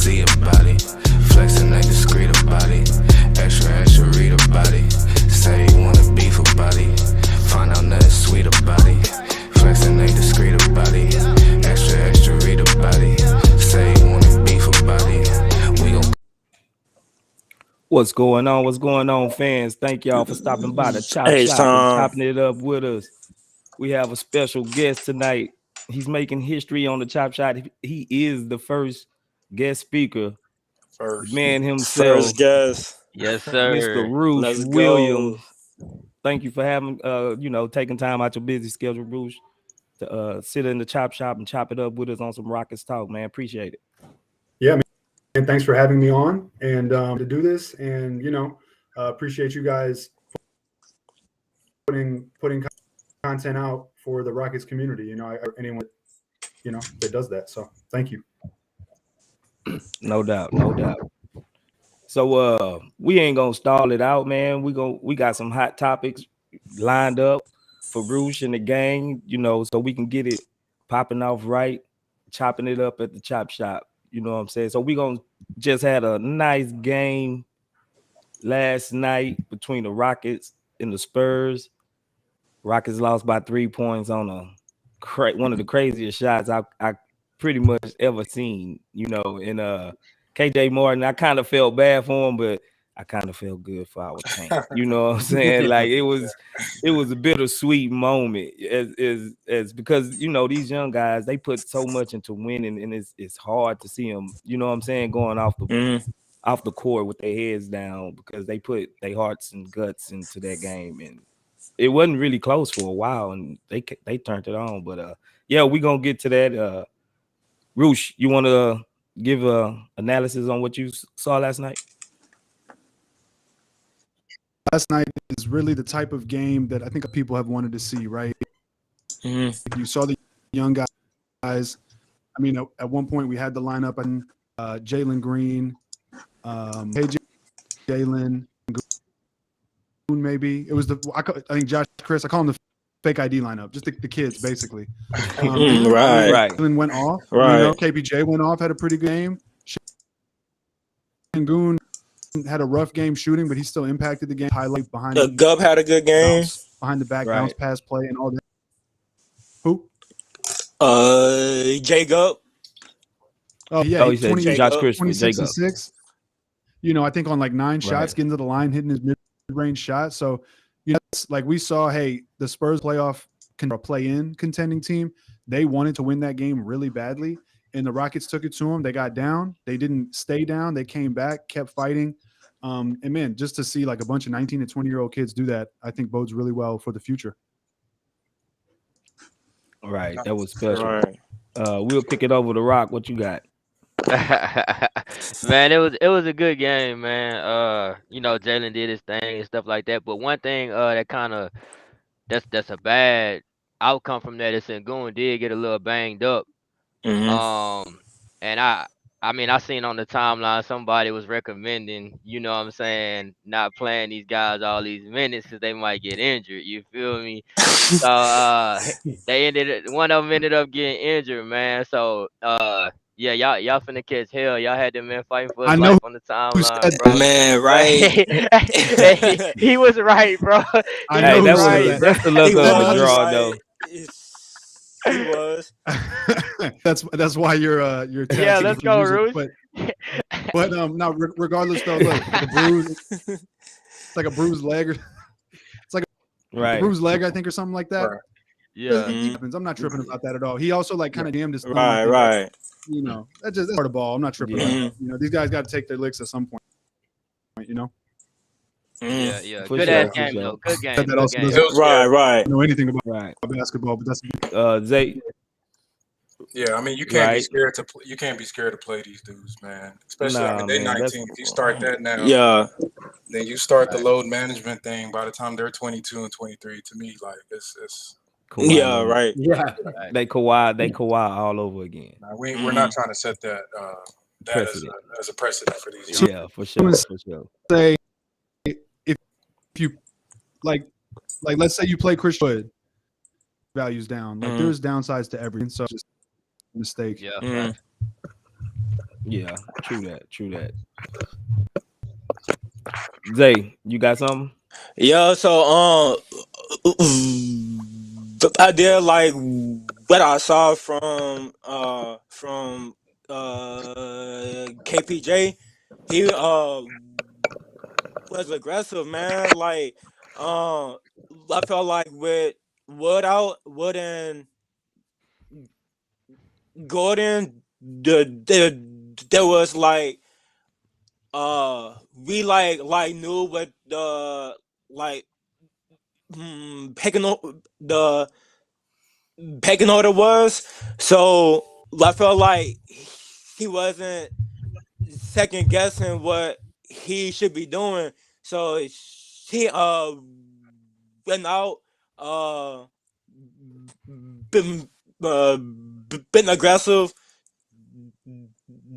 see about it. Flexing ain't discreet about it. Extra read about it. Say you wanna beef about it. Find out nothing sweet about it. Flexing ain't discreet about it. Extra read about it. Say you wanna beef about it. We gon' What's going on? What's going on, fans? Thank y'all for stopping by the Chop Hey, Shop and Tom. chopping it up with us. We have a special guest tonight. He's making history on the Chop Shop. He is the first guest speaker, First. man himself, First guest. Yes, Mr. sir. Roosh Let's Williams. go. Thank you for having, taking time out your busy schedule, Roosh, to sit in the Chop Shop and chop it up with us on some Rockets talk, man. Appreciate it. Yeah, man. And thanks for having me on and to do this. And appreciate you guys putting content out for the Rockets community. Anyone that does that. So thank you. No doubt. So we ain't gonna stall it out, man. We got some hot topics lined up for Roosh and the gang, so we can get it popping off right, chopping it up at the Chop Shop. You know what I'm saying? So we gonna just had a nice game last night between the Rockets and the Spurs. Rockets lost by 3 points on one of the craziest shots I pretty much ever seen. And KJ Martin, I kind of felt bad for him, but I kind of felt good for our team. You know what I'm saying? Like it was a bittersweet moment as because these young guys, they put so much into winning, and it's hard to see them, what I'm saying, going off the court with their heads down because they put their hearts and guts into that game, and it wasn't really close for a while, and they turned it on. But yeah, we're gonna get to that. Roosh, you want to give analysis on what you saw last night? Last night is really the type of game that I think people have wanted to see, right? Mm-hmm. You saw the young guys. I mean, at one point we had the lineup and Jalen greeN, Jalen, maybe it was I think Josh Chris. I call him the fake ID lineup, just the kids basically. Right. Jalen went off. Right. KPJ went off, had a pretty game. Goon had a rough game shooting, but he still impacted the game. Highlight behind the Gub had a good game. behind the back bounce pass play and all that. Who? J Gub. Oh yeah, he said Josh Chris, 26 and 6. I think on like 9 shots, getting to the line, hitting his mid-range shot. So it's like we saw, hey, the Spurs play-in contending team. They wanted to win that game really badly, and the Rockets took it to them. They got down. They didn't stay down. They came back, kept fighting. And man, just to see like a bunch of 19 to 20-year-old kids do that, I think bodes really well for the future. Right, that was special. Right. We'll kick it over to Rock. What you got? Man, it was a good game, man. Jalen did his thing and stuff like that. But one thing that kind of that's a bad outcome from that is Sengun did get a little banged up. Mm-hmm. And I seen on the timeline somebody was recommending, what I'm saying, not playing these guys all these minutes because they might get injured. You feel me? So one of them ended up getting injured, man. So yeah, y'all finna catch hell. Y'all had them men fighting for his life on the timeline, bro. Man, right. He was right, bro. I know that's the luck of the draw, though. He was. That's why you're yeah. Let's go, Roosh. But no. Regardless, though, look, the bruise. It's like a bruised leg. It's like a bruised leg, I think, or something like that. Right. Yeah. I'm not tripping about that at all. He also like kind of damned his thumb. Right. That's part of the ball. I'm not tripping about that. These guys got to take their licks at some point. Yeah. For Good sure, ass for game sure. though. Good game. That also Good game. doesn't Right. know anything about basketball, but that's Zay. Yeah, I mean you can't Right. be scared to play, these dudes, man. Especially they 19. If you start that now, then you start the load management thing by the time they're 22 and 23. To me, like it's Kawhi, Yeah, right. Yeah. They Kawhi all over again. we're not trying to set that Precedent. as a precedent for these young. Yeah, for sure. say if you like let's say you play Christian Wood, values down. Like there's downsides to everything. So just a mistake. Yeah. Yeah, true that. Zay, you got something? Yeah, so the idea like what I saw from KPJ, he was aggressive, man. Like I felt like with Wood and Gordon, there was like we like knew what the like pecking the pecking order was. So I felt like he wasn't second guessing what he should be doing. So he went out been been aggressive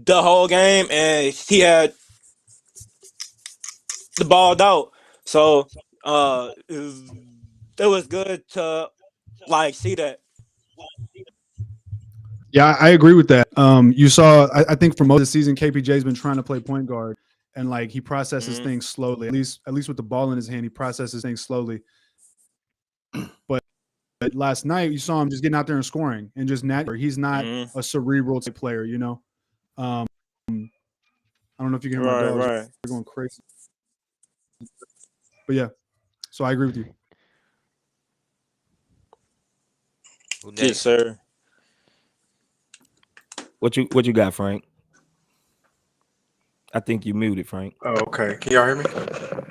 the whole game, and he had the ball out. So it was good to like see that. Yeah, I agree with that. You saw, I think for most of the season, KPJ's been trying to play point guard, and like he processes things slowly. At least with the ball in his hand, he processes things slowly. But last night, you saw him just getting out there and scoring, and just he's not a cerebral type player, you know. I don't know if you can hear my dogs. They're going crazy. But yeah, so I agree with you. Yes, sir. What you got, Frank? I think you muted, Frank. Oh, okay. Can y'all hear me?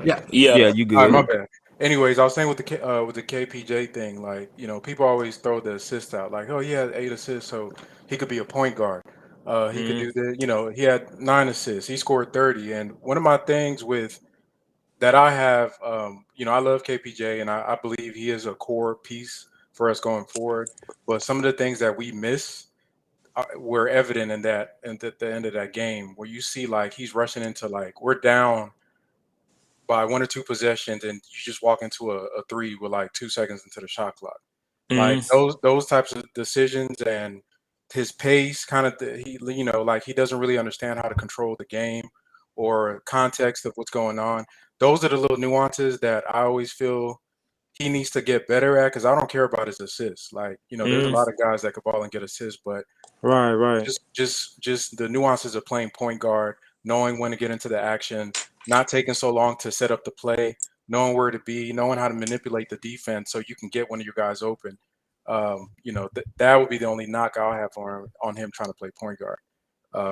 Yeah, you good. All right, my bad. Anyways, I was saying with the KPJ thing, like, you know, people always throw the assists out, like, oh, he had 8 assists, so he could be a point guard. He could do the, you know, he had 9 assists. He scored 30. And one of my things with that I have, you know, I love KPJ, and I believe he is a core piece for us going forward. But some of the things that we miss were evident in that, and at the end of that game, where you see like he's rushing into like we're down by 1 or 2 possessions, and you just walk into a 3 with like 2 seconds into the shot clock. Like those types of decisions and his pace, kind of he, you know, like he doesn't really understand how to control the game or context of what's going on. Those are the little nuances that I always feel he needs to get better at, because I don't care about his assists. Like, you know, there's a lot of guys that could ball and get assists, but just the nuances of playing point guard, knowing when to get into the action, not taking so long to set up the play, knowing where to be, knowing how to manipulate the defense so you can get one of your guys open. You know, that would be the only knock I'll have on him trying to play point guard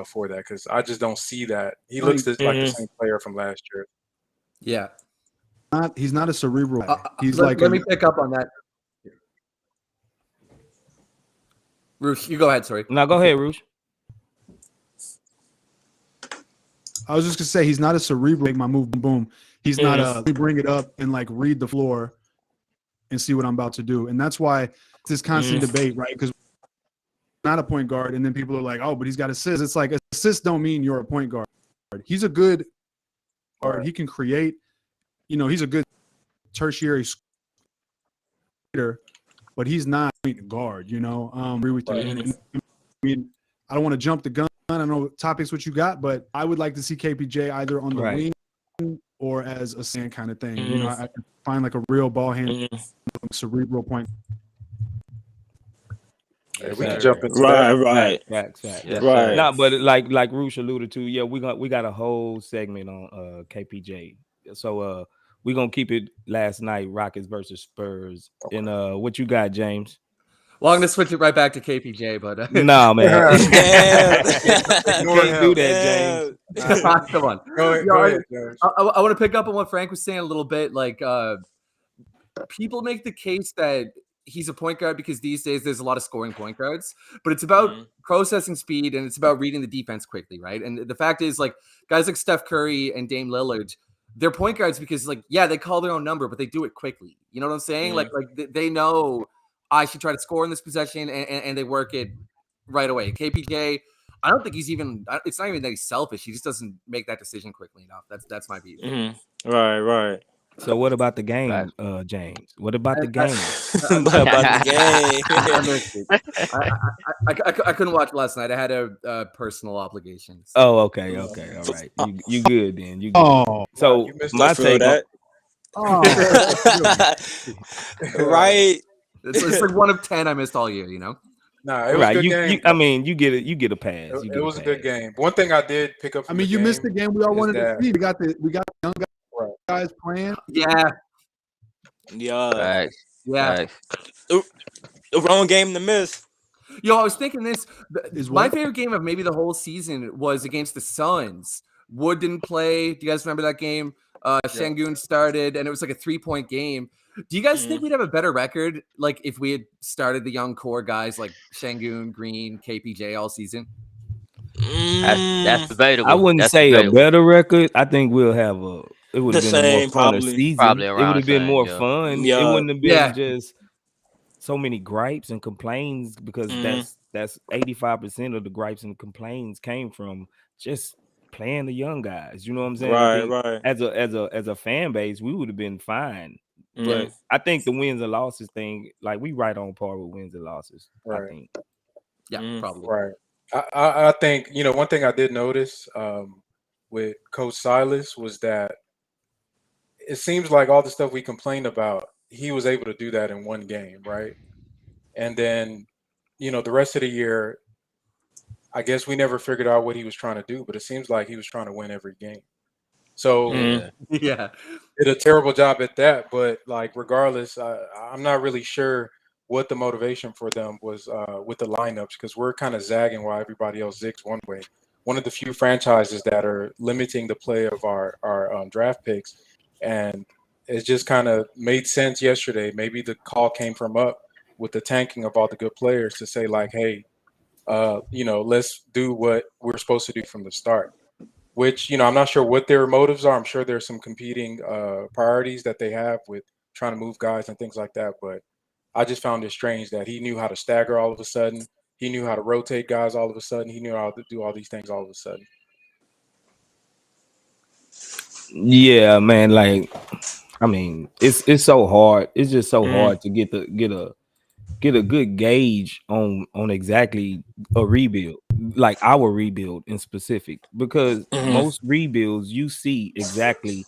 for that, because I just don't see that. He looks like the same player from last year. Yeah. He's not a cerebral. He's let me pick up on that. Roosh, you go ahead. Sorry. No, go ahead, Roosh. I was just gonna say he's not a cerebral. Make my move, boom. He's not a let me bring it up and like read the floor and see what I'm about to do. And that's why it's this constant debate, right? Because not a point guard, and then people are like, oh, but he's got assists. It's like assists don't mean you're a point guard. He's a good guard. He can create. You know, he's a good tertiary skater, but he's not a guard, you know. I agree with you. And, I mean, I don't want to jump the gun. I don't know topics what you got, but I would like to see KPJ either on the wing or as a sand kind of thing. You know, I could find like a real ball hand, cerebral point. Yeah, we can jump into Facts. No, but like Roosh alluded to, yeah, we got a whole segment on KPJ. So we're gonna keep it last night, Rockets versus Spurs. Okay. And what you got, James? Well, I'm gonna switch it right back to KPJ, but no, man. You can't do that, James. Come on. Go ahead, I want to pick up on what Frank was saying a little bit. Like people make the case that he's a point guard because these days there's a lot of scoring point guards, but it's about processing speed and it's about reading the defense quickly, right? And the fact is, like, guys like Steph Curry and Dame Lillard, they're point guards because, like, yeah, they call their own number, but they do it quickly. You know what I'm saying? Like they know I should try to score in this possession, and they work it right away. KPJ, I don't think he's even. It's not even that he's selfish. He just doesn't make that decision quickly enough. That's my view. Right. So what about the game, Facts. James? What about the game? But about the game. I missed it. I couldn't watch last night. I had a personal obligation. So. Oh, okay, all right. You good then? You good? Oh, So you missed my I feel take on, that. oh, Right. It's like 1 of 10 I missed all year. You know. Nah, it was a right. good You, game. I mean, you get it. You get a pass. It, You it get was a pass. good game. One thing I did pick up. I From mean, the you game missed the game we all is wanted to that- see. We got young guys playing. Yeah. Yeah. Facts. Yeah. Facts. The wrong game to miss. Yo, I was thinking this. Is My what? favorite game of maybe the whole season was against the Suns. Wood didn't play. Do you guys remember that game? Şengün started, and it was like a 3-point game. Do you guys think we'd have a better record, like if we had started the young core guys like Şengün, greeN, KPJ all season? That's debatable. I wouldn't That's say debatable. a better record. I think we'll have a. It would have The been a more same, funner probably. season. Probably It around would have the been same, more yeah. fun. Yeah. It wouldn't have been Yeah. just so many gripes and complaints because that's 85% of the gripes and complaints came from just playing the young guys. You know what I'm saying? I Right, think right. as a fan base, we would have been fine. Mhm. But I think the wins and losses thing, like we right on par with wins and losses. I Right. think. Yeah, probably. Right. I think, one thing I did notice with Coach Silas was that it seems like all the stuff we complained about, he was able to do that in one game, right? And then, the rest of the year, I guess we never figured out what he was trying to do, but it seems like he was trying to win every game. So Yeah. Yeah. did a terrible job at that, but like regardless, I'm not really sure what the motivation for them was with the lineups because we're kind of zagging while everybody else zigs one way. One of the few franchises that are limiting the play of our draft picks, and it just kind of made sense yesterday. Maybe the call came from up with the tanking of all the good players to say like, hey, let's do what we're supposed to do from the start. Which, I'm not sure what their motives are. I'm sure there's some competing priorities that they have with trying to move guys and things like that. But I just found it strange that he knew how to stagger all of a sudden. He knew how to rotate guys all of a sudden. He knew how to do all these things all of a sudden. Yeah, man. Like, I mean, it's so hard. It's just so hard to get a good gauge on exactly a rebuild, like our rebuild in specific, because most rebuilds you see exactly,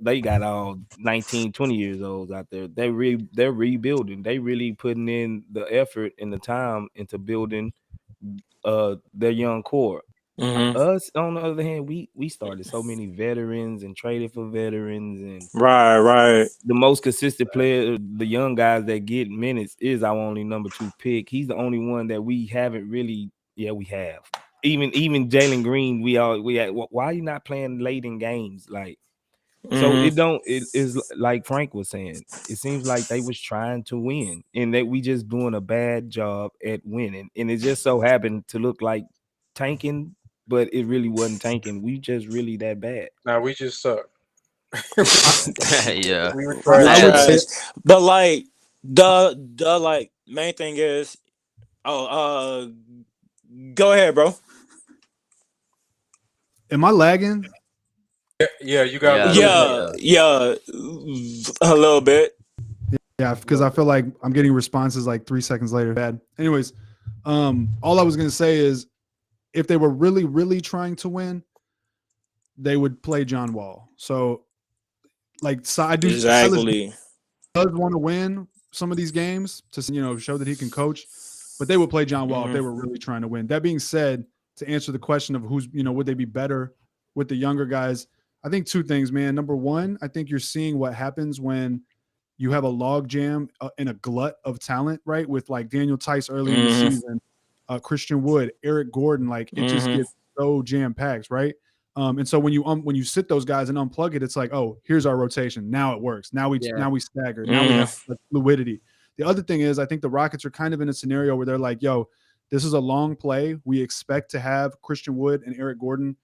they got all 19, 20 years olds out there. They're rebuilding. They really putting in the effort and the time into building their young core. Us, on the other hand, we started so many veterans and traded for veterans, and Right. the most consistent player, the young guys that get minutes, is our only number 2 pick. He's the only one that we haven't really. Yeah, we have. Even Jalen greeN, we had. Why are you not playing late in games? Like, so it is like Frank was saying. It seems like they was trying to win, and that we just doing a bad job at winning, and it just so happened to look like tanking, but it really wasn't tanking. We just really that bad. Now we just suck. Yeah. We were Trash. trash. But like the like main thing is, go ahead, bro. Am I lagging? Yeah, you got. Yeah, a little bit. Yeah, because I feel like I'm getting responses like 3 seconds later. Bad. Anyways, all I was gonna say is, if they were really, really trying to win, they would play John Wall. So, like, I do Exactly. does want to win some of these games to show that he can coach, but they would play John Wall if they were really trying to win. That being said, to answer the question of who's would they be better with the younger guys, I think 2 things, man. Number one, I think you're seeing what happens when you have a log jam and a glut of talent, right? With like Daniel Tice early in the season, Christian Wood, Eric Gordon, like it just gets so jam packed, right? And so when you sit those guys and unplug it, it's like, oh, here's our rotation. Now it works. Now we stagger. Now we have fluidity. The other thing is, I think the Rockets are kind of in a scenario where they're like, yo, this is a long play. We expect to have Christian Wood and Eric Gordon.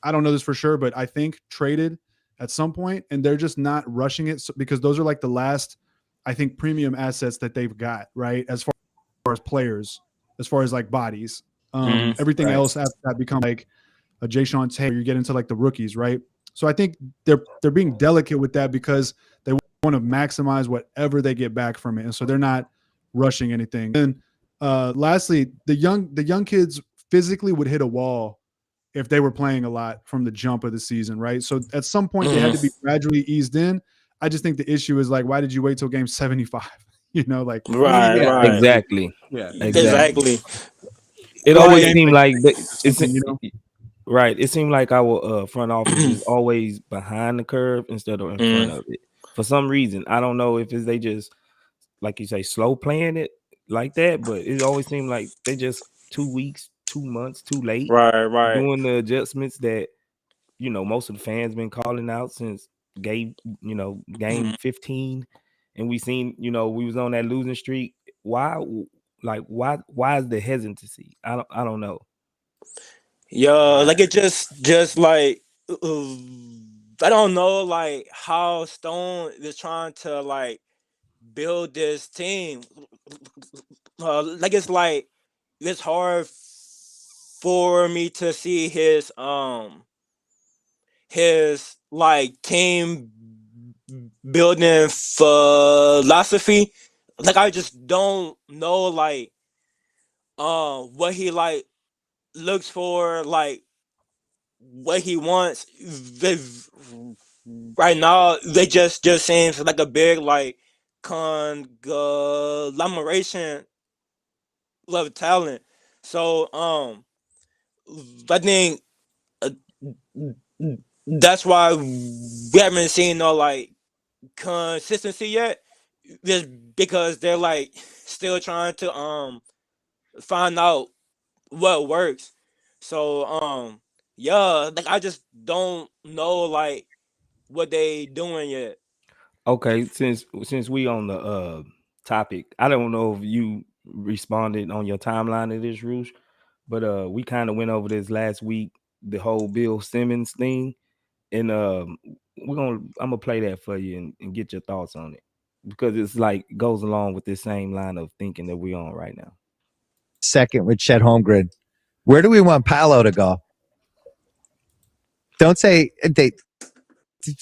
I don't know this for sure, but I think traded at some point, and they're just not rushing it because those are like the last, I think, premium assets that they've got, right? As far as players, as far as like bodies, everything else after that become like a Jay Sean Taylor. You get into like the rookies, right? So I think they're being delicate with that because they want to maximize whatever they get back from it, and so they're not rushing anything. And lastly, the young kids physically would hit a wall if they were playing a lot from the jump of the season, right? So at some point they had to be gradually eased in. I just think the issue is like, why did you wait till game 75? You know, like Right. Exactly. Yeah. Exactly. It Like- always seemed like it's something, you know? right. It seemed like our front office is always behind the curve instead of in front of it. For some reason, I don't know if it's they just like you say slow playing it like that, but it always seemed like they just 2 weeks, 2 months too late Right. doing the adjustments that most of the fans been calling out since game 15, and we seen we was on that losing streak. Why is the hesitancy? I don't know. Yeah, like it just like I don't know like how Stone is trying to like build this team. Like it's hard for me to see his like team building philosophy. Like I just don't know like what he like looks for, like what he wants. Right now they just seems like a big like conglomeration of talent. So I think that's why we haven't seen no like consistency yet, just because they're like still trying to find out what works. So yeah, like I just don't know like what they doing yet. Okay, since we on the topic, I don't know if you responded on your timeline to this, Roosh, but we kind of went over this last week, the whole Bill Simmons thing, and I'm gonna play that for you and get your thoughts on it, because it's like goes along with this same line of thinking that we're on right now. Second with Chet Holmgren. Where do we want Paolo to go? Don't say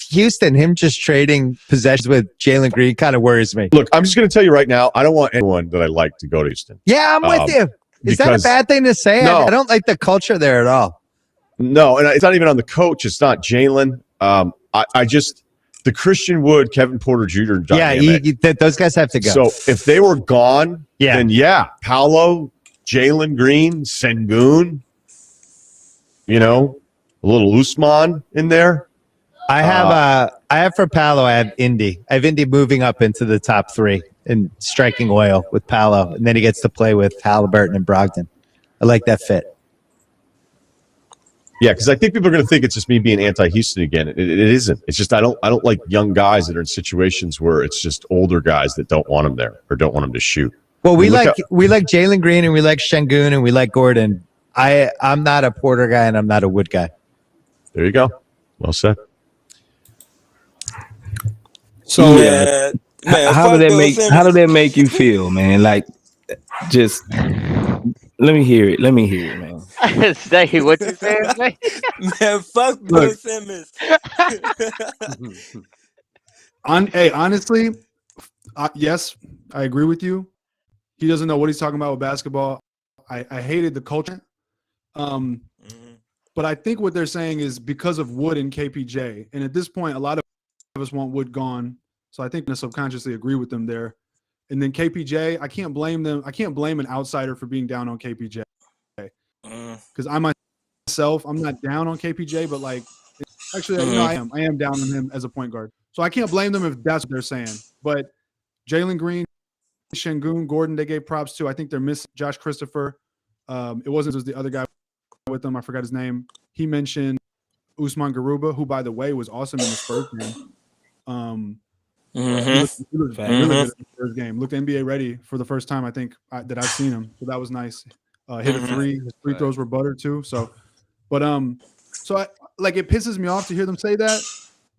Houston, him just trading possessions with Jalen Green kind of worries me. Look, I'm just going to tell you right now, I don't want anyone that I like to go to Houston. Yeah, I'm with you. Is that a because- bad thing to say? No. I don't like the culture there at all. No, and it's not even on the coach. It's not Jalen. I just the Christian Wood, Kevin Porter Jr. dynamic. Yeah, those guys have to go. So if they were gone, Yeah. then Paolo, Jalen Green, Sengun, a little Usman in there. I have for Paolo, I have Indy. I have Indy moving up into the top 3 and striking oil with Paolo, and then he gets to play with Halliburton and Brogdon. I like that fit. Yeah, because I think people are going to think it's just me being anti-Houston again. It isn't. It's just I don't like young guys that are in situations where it's just older guys that don't want them there or don't want them to shoot. Well, we like Jalen Green and we like Şengün and we like Gordon. I'm not a Porter guy and I'm not a Wood guy. There you go. Well said. So Man, how did that make you feel, man? Like, just let me hear it, man. Say what you saying, man. Man, fuck Bill Simmons. Honestly, yes, I agree with you. He doesn't know what he's talking about with basketball. I hated the culture. But I think what they're saying is because of Wood and KPJ. And at this point, a lot of us want Wood gone. So I think I subconsciously agree with them there. And then KPJ, I can't blame them. I can't blame an outsider for being down on KPJ. Because I'm not down on KPJ, but like, actually, I am down on him as a point guard. So I can't blame them if that's what they're saying. But Jalen Green, Şengün, Gordon, they gave props to. I think they're missing Josh Christopher. It wasn't just the other guy with them. I forgot his name. He mentioned Usman Garuba, who, by the way, was awesome in the Spurs game. He looked really good in the Spurs game. Looked NBA ready for the first time, I think, that I've seen him. So that was nice. Hit a 3. His free throws were butter too. So, but it pisses me off to hear them say that.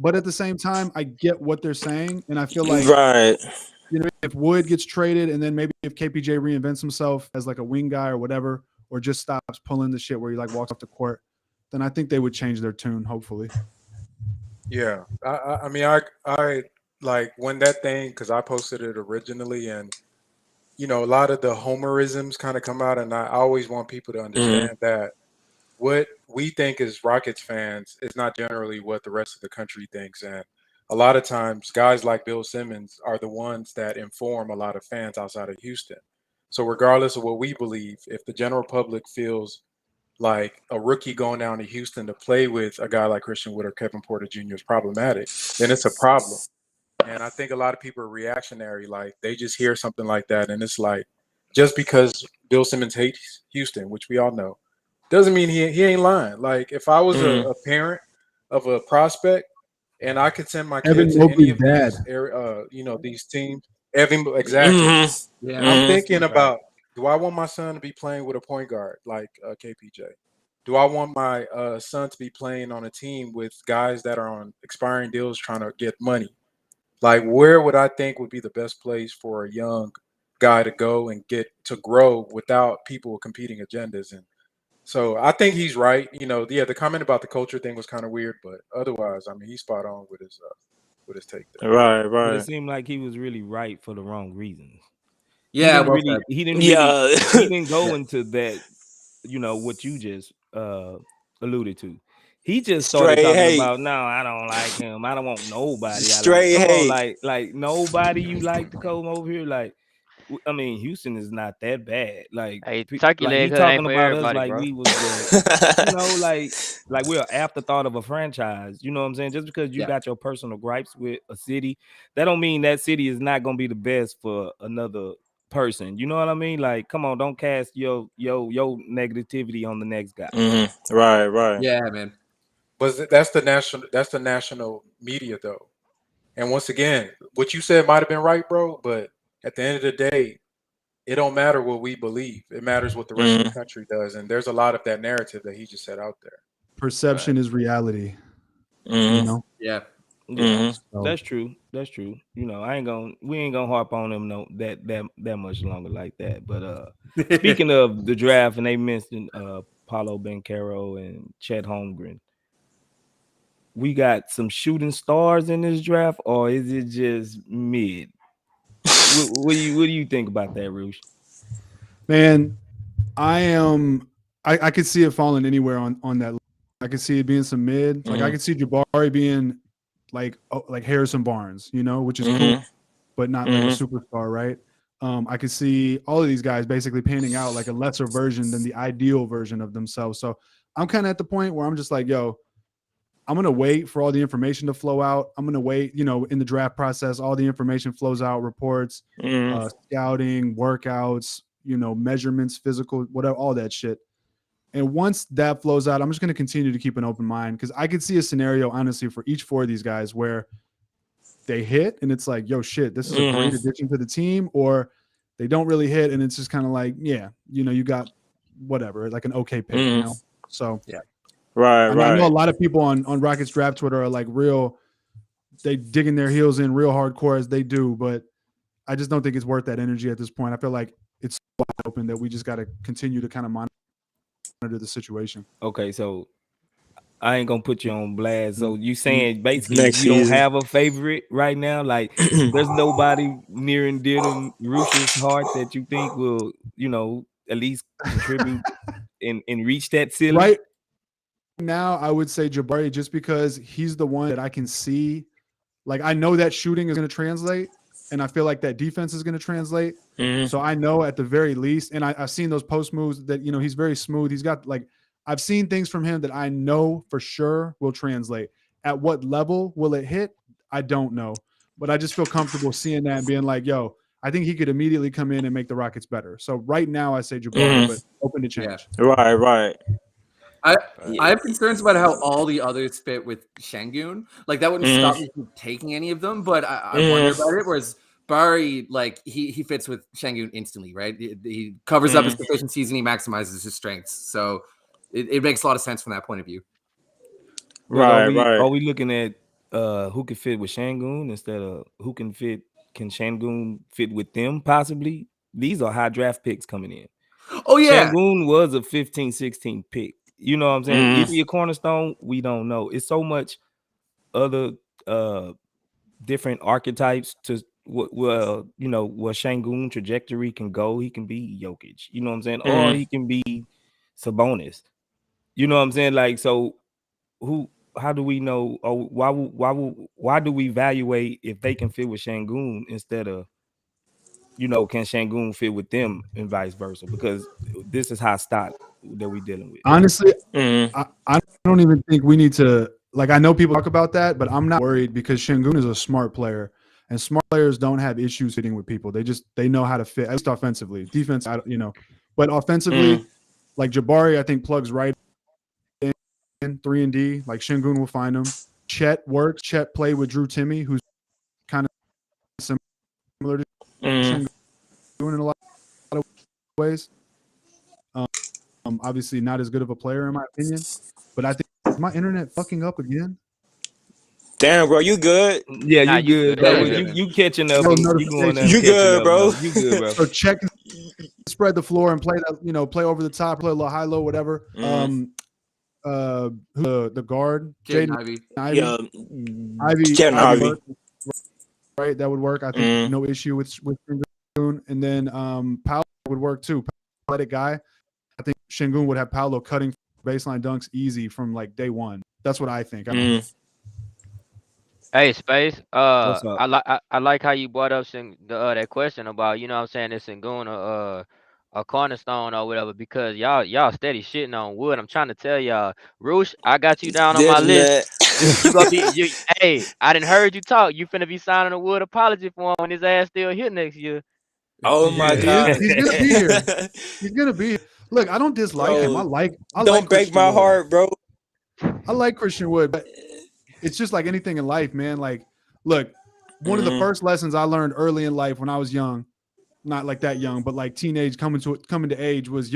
But at the same time, I get what they're saying, and I feel like if Wood gets traded, and then maybe if KPJ reinvents himself as like a wing guy or whatever, or just stops pulling the shit where he like walks off the court, then I think they would change their tune. Hopefully. Yeah, I mean, I like when that thing because I posted it originally, and a lot of the homerisms kind of come out, and I always want people to understand that what we think as Rockets fans is not generally what the rest of the country thinks, and a lot of times guys like Bill Simmons are the ones that inform a lot of fans outside of Houston. So regardless of what we believe, if the general public feels like a rookie going down to Houston to play with a guy like Christian Wood or Kevin Porter Jr. is problematic, then it's a problem. And I think a lot of people are reactionary. Like they just hear something like that, and it's like just because Bill Simmons hates Houston, which we all know, doesn't mean he ain't lying. Like if I was a parent of a prospect and I could send my kid Evan to any Mobley's of dad. these these teams, exactly. Yeah. I'm thinking about, do I want my son to be playing with a point guard like KPJ? Do I want my son to be playing on a team with guys that are on expiring deals trying to get money? Like, where would I think would be the best place for a young guy to go and get to grow without people with competing agendas? And so I think he's right. The comment about the culture thing was kind of weird, but otherwise, I mean, he's spot on with his take there. Right, But it right. seemed like he was really right for the wrong reasons. Yeah, well said. He didn't Yeah. really he didn't go into that, what you just alluded to. He just started Straight talking hate. about, no, I don't like him. I don't want nobody. I like. Straight Come on, hate. like nobody you like to come over here. Like, I mean, Houston is not that bad. Like, Hey, turkey like he leg hut ain't talking for about us everybody, like bro. we was like we're an afterthought of a franchise. You know what I'm saying? Just because you got your personal gripes with a city, that don't mean that city is not gonna be the best for another person. You know what I mean? Like, come on, don't cast your negativity on the next guy. Right, right. Yeah, man. But that's the national media though. And once again, what you said might have been right, bro. But at the end of the day, it don't matter what we believe. It matters what the rest of the country does. And there's a lot of that narrative that he just said out there. Perception is reality. You know? Yeah. Yeah, So, that's true. That's true. We ain't gonna harp on them that much longer like that. But speaking of the draft, and they mentioned Paulo Banchero and Chet Holmgren, we got some shooting stars in this draft, or is it just mid? What do you think about that, Roosh? man, I could see it falling anywhere on that. I could see it being some mid. Like I could see Jabari being like Harrison Barnes, which is cool, but not like a superstar, right? I could see all of these guys basically panning out like a lesser version than the ideal version of themselves. So I'm kind of at the point where I'm just like, yo, I'm going to wait for all the information to flow out. I'm going to wait, in the draft process, all the information flows out, reports, scouting, workouts, measurements, physical, whatever, all that shit. And once that flows out, I'm just going to continue to keep an open mind because I could see a scenario, honestly, for each four of these guys where they hit and it's like, yo, shit, this is a great addition to the team, or they don't really hit and it's just kind of like, yeah, you got whatever, like an okay pick, So yeah. Right, I know a lot of people on Rockets draft Twitter are like they digging their heels in real hardcore as they do, but I just don't think it's worth that energy at this point. I feel like it's wide open that we just got to continue to kind of monitor the situation. Okay, so I ain't gonna put you on blast. So you saying basically Next you don't season. have a favorite right now? Like there's nobody near and dear to Roosh's heart that you think will, at least contribute and reach that ceiling? Right now, I would say Jabari, just because he's the one that I can see. Like I know that shooting is going to translate, and I feel like that defense is going to translate. So I know at the very least, and I've seen those post moves that he's very smooth. He's got I've seen things from him that I know for sure will translate. At what level will it hit? I don't know, but I just feel comfortable seeing that and being like, yo, I think he could immediately come in and make the Rockets better. So right now I say Jabari, but open to change. Yeah. Right. I have concerns about how all the others fit with Şengün. Like that wouldn't stop me from taking any of them, but I wonder about it. Whereas Bari, like he fits with Şengün instantly, right? He covers up his deficiencies and he maximizes his strengths. So it makes a lot of sense from that point of view. Right. Are we looking at who can fit with Şengün instead of who can Şengün fit with them possibly? These are high draft picks coming in. Oh yeah. Şengün was a 15-16 pick. You know what I'm saying? Is he a cornerstone? We don't know. It's so much other different archetypes to where Şengün trajectory can go. He can be Jokic, you know what I'm saying, or he can be Sabonis. You know what I'm saying? Like, so how do we know? Or why do we evaluate if they can fit with Şengün instead of, can Şengün fit with them and vice versa? Because this is high stock that we dealing with. Honestly, I don't even think we need to. Like, I know people talk about that, but I'm not worried because Şengün is a smart player, and smart players don't have issues fitting with people. They know how to fit, at least offensively. Defense, but offensively, like Jabari, I think plugs right in 3 and D. Like Şengün will find him. Chet works. Chet played with Drew Timmy, who's kind of similar to Şengün in a lot of ways. Obviously not as good of a player in my opinion, but I think is my internet fucking up again. Damn, bro, you good? Yeah, you good. You catching up? You going? You good, bro? You good, bro? So check, spread the floor and play that. Play over the top, play a little high low, whatever. The guard, Jaden Ivey. Ivey. Right, that would work. I think no issue with Şengün, and then Paolo would work too. Athletic guy. I think Şengün would have Paolo cutting baseline dunks easy from like day one. That's what I think. Hey, Space. I like how you brought up that question about, you know what I'm saying, is Şengün a cornerstone or whatever, because y'all steady shitting on Wood. I'm trying to tell y'all, Roosh, I got you down on my list. You gonna be hey, I didn't heard you talk. You finna be signing a Wood apology for him when his ass still here next year. Oh my God. He's gonna be here. He's gonna be here. Look, I don't dislike him. I don't break my heart, bro. I like Christian Wood, but it's just like anything in life, man. Like, look, one of the first lessons I learned early in life when I was young, not like that young, but like teenage coming to age, was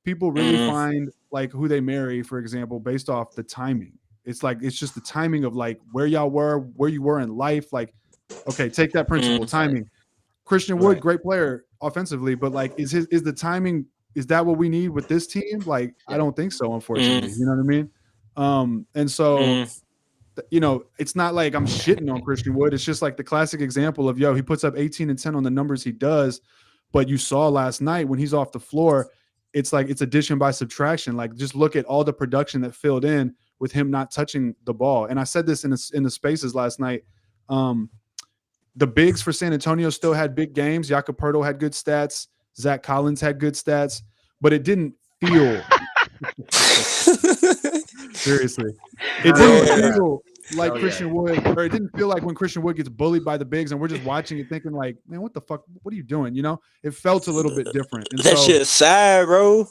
people really find like who they marry, for example, based off the timing. It's just the timing of like where y'all were, where you were in life. Like, okay, take that principle, timing. Christian Wood, great player offensively, but like, is the timing? Is that what we need with this team? Like, I don't think so, unfortunately. You know what I mean? And so, it's not like I'm shitting on Christian Wood. It's just like the classic example of, he puts up 18 and 10 on the numbers he does. But you saw last night when he's off the floor, it's like it's addition by subtraction. Like, just look at all the production that filled in with him not touching the ball. And I said this in the spaces last night. The bigs for San Antonio still had big games. Jakob Poeltl had good stats. Zach Collins had good stats, but it didn't feel seriously. It didn't feel like Christian Wood, or it didn't feel like when Christian Wood gets bullied by the bigs and we're just watching it thinking like, man, what the fuck? What are you doing? It felt a little bit different. And that shit's sad, bro.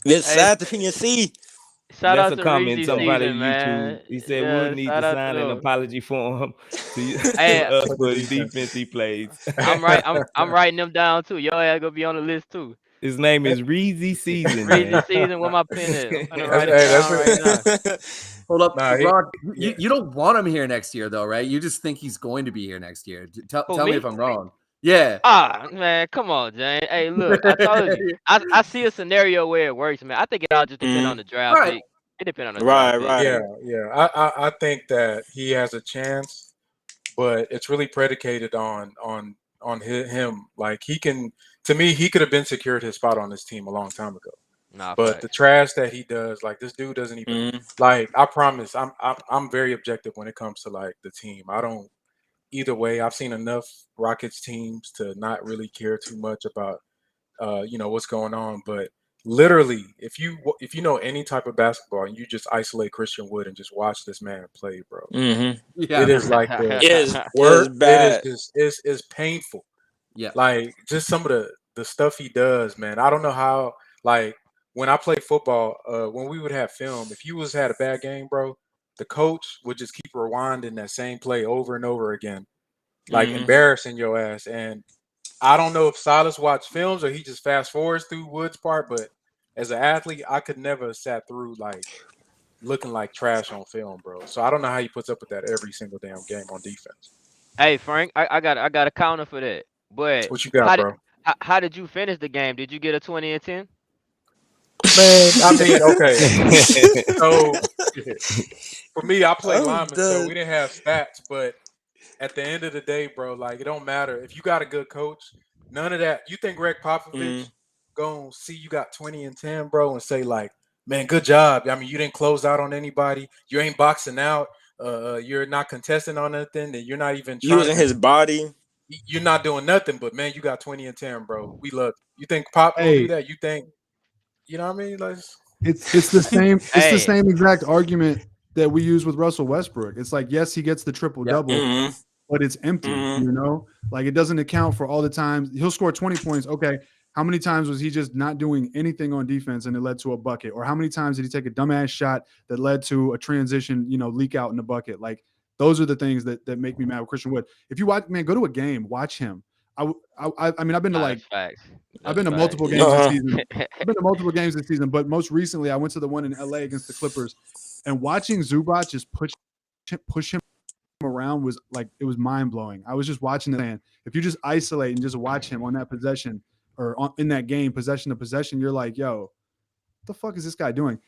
It's sad to see. Shout That's out a to comment somebody season, man. YouTube. He said Wood needs to sign an apology for him for the defense he plays. I'm writing them down too. Your ass gonna be on the list too. His name is Reezy Season. Reezy Season. Where my pen is? I'm gonna write it down right now. Hold up, Rod. You don't want him here next year, though, right? You just think he's going to be here next year. Tell me if I'm wrong. Yeah. Man, come on, Jane. Hey, look, I told you. I see a scenario where it works, man. I think it all just depends on the draft pick. It depends on the draft pick. Right. Yeah. I think that he has a chance, but it's really predicated on him. Like, he can, to me, he could have been secured his spot on this team a long time ago. But the trash that he does, like, this dude doesn't even like. I promise, I'm very objective when it comes to like the team. I don't. Either way, I've seen enough Rockets teams to not really care too much about, what's going on. But literally, if you know any type of basketball and you just isolate Christian Wood and just watch this man play, bro, it is like it's painful. Yeah, like just some of the stuff he does, man. I don't know how. Like, when I played football, when we would have film, if you had a bad game, bro, the coach would just keep rewinding that same play over and over again, like embarrassing your ass. And I don't know if Silas watched films or he just fast forwards through Wood's part, but as an athlete, I could never have sat through like looking like trash on film, bro. So I don't know how he puts up with that every single damn game on defense. Hey, Frank, I got a counter for that. But what you got, bro? How did you finish the game? Did you get a 20 and 10? Man, I mean, okay. So For me, I play I'm lineman, so done. we didn't have stats. But at the end of the day, bro, like it don't matter if you got a good coach. None of that. You think Greg Popovich gonna see you got 20 and 10, bro, and say like, man, good job. I mean, you didn't close out on anybody. You ain't boxing out. You're not contesting on nothing. And you're not even trying Using his body. You're not doing nothing. But man, you got 20 and 10, bro. We love you. You think Pop gonna do that? You think? You know what I mean? Like, It's the same. It's Hey. the same exact argument that we use with Russell Westbrook. It's like, yes, he gets the triple double, but it's empty. You know, like it doesn't account for all the times he'll score 20 points. Okay, how many times was he just not doing anything on defense and it led to a bucket? Or how many times did he take a dumbass shot that led to a transition, leak out in the bucket? Like those are the things that make me mad with Christian Wood. If you watch, man, go to a game, watch him. I mean, I've been to I've been to multiple games this season. I've been to multiple games this season, but most recently I went to the one in LA against the Clippers, and watching Zubac just push him around was like, it was mind blowing. I was just watching the man. If you just isolate and just watch him on that possession or in that game, possession to possession, you're like, yo, what the fuck is this guy doing?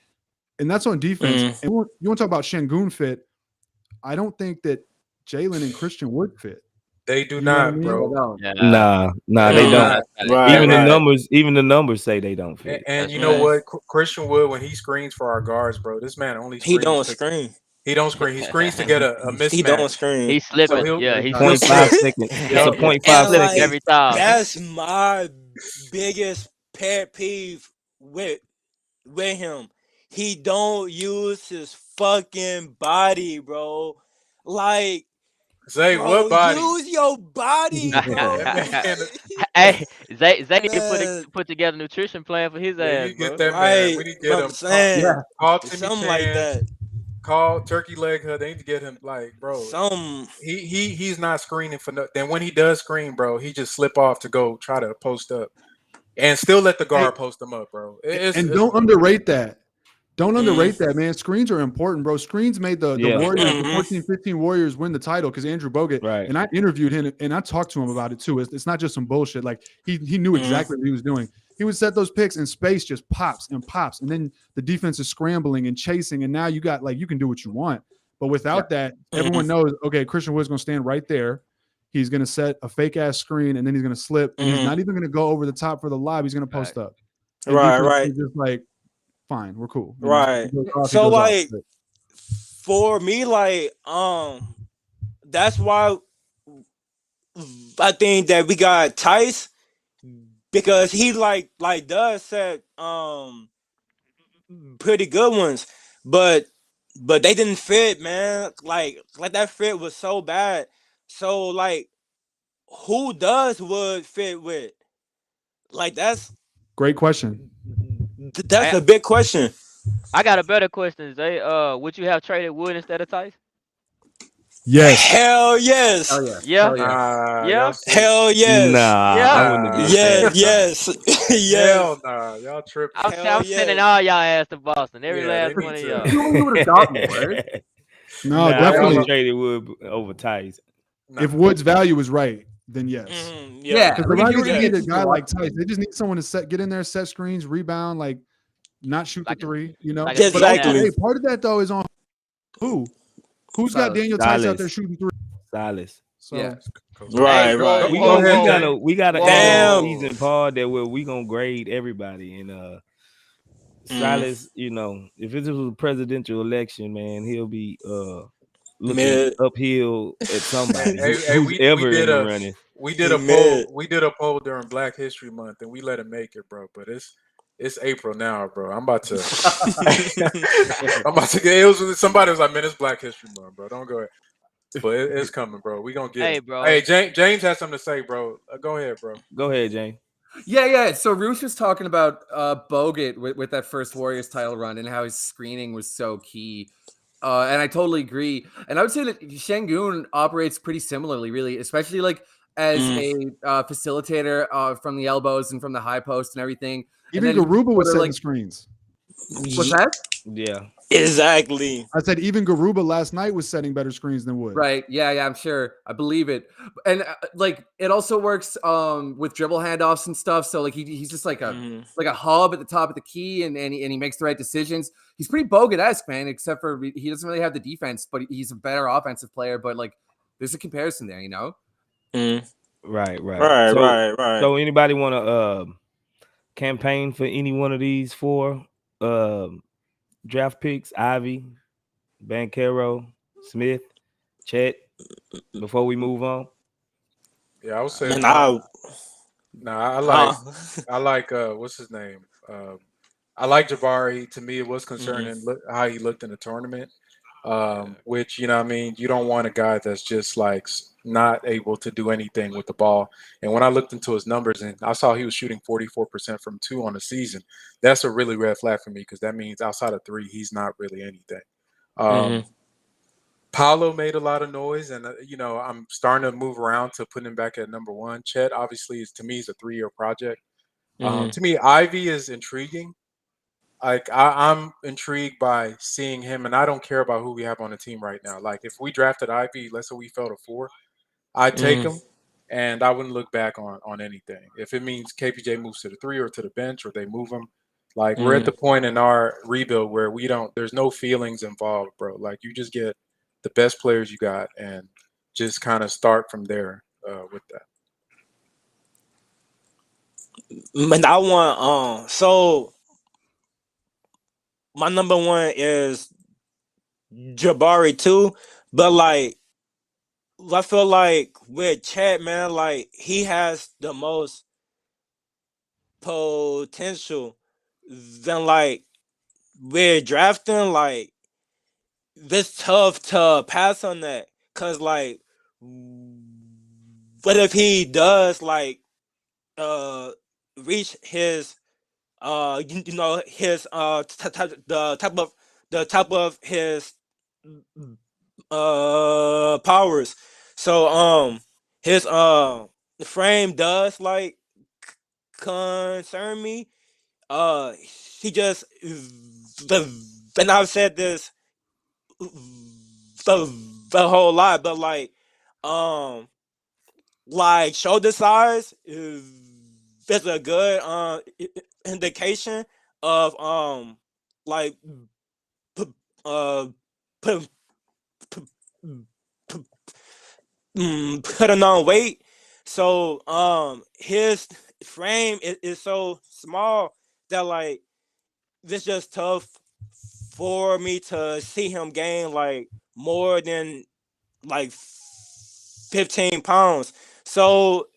And that's on defense. And you want to talk about Şengün fit? I don't think that Jalen and Christian Wood fit. They do not, bro. Nah, they don't. Even the numbers say they don't fit. And you know what? Christian Wood, when he screens for our guards, bro, this man only screens. He don't screen. He don't screen. He screens to get a mismatch. He don't screen. He's slipping. So he's 0.5 seconds. It's a 0.5 seconds every time. That's my biggest pet peeve with him. He don't use his fucking body, bro. Like, Zay, what body? Use your body, bro. Hey, Zay need to put together a nutrition plan for his ass, you get bro. that man. We need to get him. Call Timmy something Chan, like that. Call Turkey Leg Hut. They need to get him, like, bro. He's not screening for no. Then when he does screen, bro, he just slip off to go try to post up, and still let the guard post him up, bro. Don't underrate that. Don't underrate that, man. Screens are important, bro. Screens made the Warriors, the 14-15 Warriors win the title because Andrew Bogut. Right. And I interviewed him and I talked to him about it too. It's not just some bullshit. Like he knew exactly what he was doing. He would set those picks and space just pops and pops. And then the defense is scrambling and chasing. And now you got you can do what you want. But without that, everyone knows, okay, Christian Wood's going to stand right there. He's going to set a fake ass screen and then he's going to slip. And he's not even going to go over the top for the lob. He's going to post up. And Right. Just like, fine, we're cool. Right. So like for me, like that's why I think that we got Tice because he like does set pretty good ones, but they didn't fit, man. Like that fit was so bad. So like who does Wood fit with? Like that's great question. That's a big question. I got a better question, Zay. Would you have traded Wood instead of Tice? Yes. Hell yes. Hell yeah. Yeah. Hell yeah. Yeah. Hell yes. Nah, Yeah. I wouldn't have been Yes. Hell nah, y'all tripping. I'm sending all y'all ass to Boston. Every last one of y'all. You would have got more. No, I definitely. would traded Wood over Tice. If Wood's value is right, then yes. Yeah. Because the Rockets need a guy like Tice. They just need someone to get in there, set screens, rebound, not shoot the three, like Exactly. But hey, part of that though is on who? Who's got Daniel Tice out there shooting three? Silas. So, Yeah. Right. We got a season pod that where we gonna grade everybody and Silas, if it was a presidential election, man, he'll be looking uphill at somebody who's ever in the running. We did a poll. We did a poll during Black History Month, and we let him make it, bro. But it's April now, bro. I'm about to. It was somebody was like, man, it's Black History Month, bro. Don't go ahead. But it's coming, bro. We gonna get. Hey, it. bro. Hey, James has something to say, bro. Go ahead, bro. Go ahead, James. Yeah. So Roosh was talking about Bogut with that first Warriors title run and how his screening was so key. And I totally agree. And I would say that Şengün operates pretty similarly, really, especially as a facilitator from the elbows and from the high post and everything. even Garuba was setting screens. What's that? Yeah. Exactly. I said even Garuba last night was setting better screens than Wood. Right. Yeah, I'm sure. I believe it. And like it also works with dribble handoffs and stuff. So like he's just like a hub at the top of the key and he makes the right decisions. He's pretty Bogut-esque, man, except for he doesn't really have the defense, but he's a better offensive player. But like there's a comparison there, you know? Right. Right. So anybody want to campaign for any one of these 4 draft picks? Ivy, Banchero, Smith, Chet, before we move on? Yeah, I would say. Man, I like what's his name? I like Jabari. To me, it was concerning how he looked in the tournament. Which, you know what I mean, you don't want a guy that's just like not able to do anything with the ball. And when I looked into his numbers and I saw he was shooting 44% from 2 on the season, that's a really red flag for me because that means outside of 3, he's not really anything. Paolo made a lot of noise, and you know, I'm starting to move around to put him back at number 1. Chet obviously is, to me, is a 3-year project. To me, Ivy is intriguing. Like I'm intrigued by seeing him, and I don't care about who we have on the team right now. Like if we drafted Ivy, let's say we fell to 4, I'd take him, and I wouldn't look back on anything. If it means KPJ moves to the 3 or to the bench, or they move him, like we're at the point in our rebuild where there's no feelings involved, bro. Like you just get the best players you got, and just kind of start from there with that. Man, I want so my number 1 is Jabari too, but like I feel like with Chet, man, like he has the most potential. Then like we're drafting, like this tough to pass on that, cause like what if he does like reach his his the top of his powers. So his frame does like concern me. He just and I've said this the whole lot, but like shoulder size is a good indication of like put putting on weight. So his frame is so small that like it's just tough for me to see him gain like more than like 15 pounds. So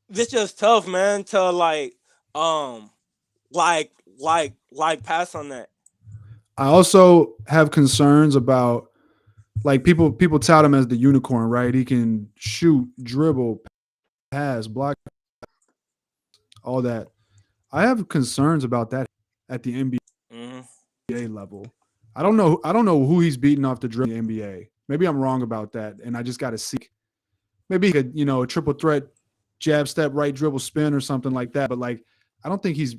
it's just tough, man, to like pass on that. I also have concerns about like people tout him as the unicorn, right? He can shoot, dribble, pass, block, all that. I have concerns about that at the NBA level. I don't know who he's beating off the dribble in the NBA. Maybe I'm wrong about that, and I just got to see. Maybe he could, a triple threat, jab, step, right, dribble, spin, or something like that. But like, I don't think he's,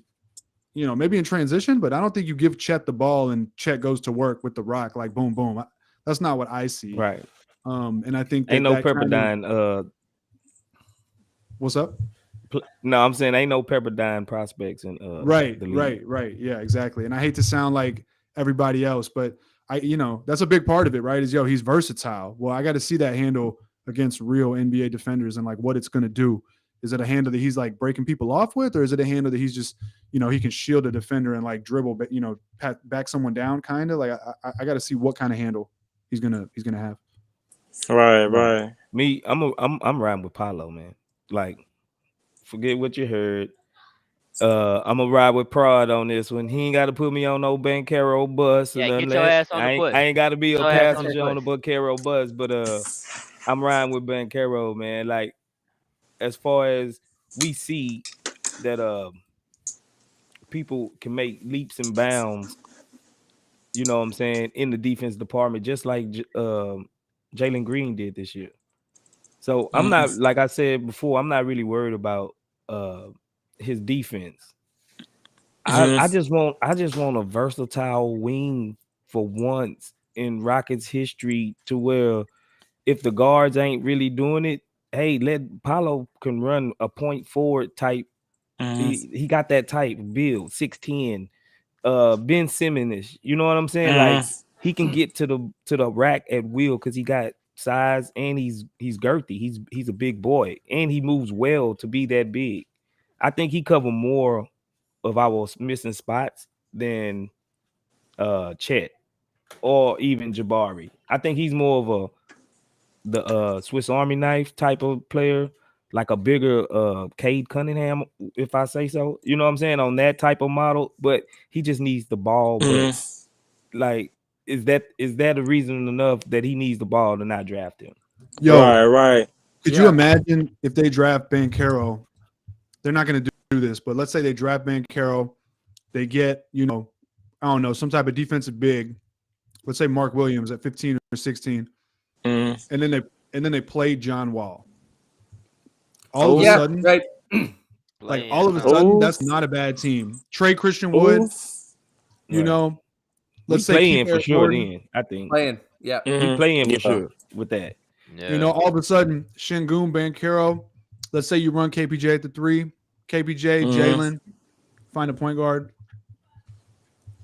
maybe in transition, but I don't think you give Chet the ball and Chet goes to work with the rock, like boom, boom. That's not what I see. Right. And I think ain't no Pepperdine. What's up? No, I'm saying ain't no Pepperdine prospects in right. the league. Right. Yeah, exactly. And I hate to sound like everybody else, but that's a big part of it, right? Is he's versatile. Well, I got to see that handle against real NBA defenders and like what it's going to do. Is it a handle that he's like breaking people off with, or is it a handle that he's just, he can shield a defender and like dribble, but back someone down, kind of like I got to see what kind of handle he's gonna have. Right. Me, I'm riding with Paolo, man. Like, forget what you heard. I'm gonna ride with Prod on this one. He ain't got to put me on no Banchero bus. Yeah, get your ass on the bus. I ain't got to be a passenger on the Banchero bus, but I'm riding with Banchero, man. Like, as far as we see that people can make leaps and bounds, you know what I'm saying, in the defense department, just like jalen greeN did this year. So I'm not, like I said before, I'm not really worried about his defense. I just want a versatile wing for once in Rockets history to where if the guards ain't really doing it, hey, let Paolo can run a point forward type. He got that type build, 6'10. Ben Simmons, you know what I'm saying? Like he can get to the rack at will because he got size and he's girthy. He's a big boy and he moves well to be that big. I think he covered more of our missing spots than Chet or even Jabari. I think he's more of the Swiss Army knife type of player, like a bigger Cade Cunningham, if I say so. You know what I'm saying? On that type of model, but he just needs the ball. But like, is that a reason enough that he needs the ball to not draft him? Yo, right. Could you imagine if they draft Banchero? They're not going to do this, but let's say they draft Banchero, they get, I don't know, some type of defensive big. Let's say Mark Williams at 15 or 16, and then they play John Wall. All of a sudden, right. all of a sudden, that's not a bad team. Trey Christian Wood, let's say playing keep for Eric sure. Gordon. Then I think Playing, yeah, he playing for sure with that. Yeah. All of a sudden, Şengün, Banchero. Let's say you run KPJ at the 3, KPJ, Jalen, find a point guard.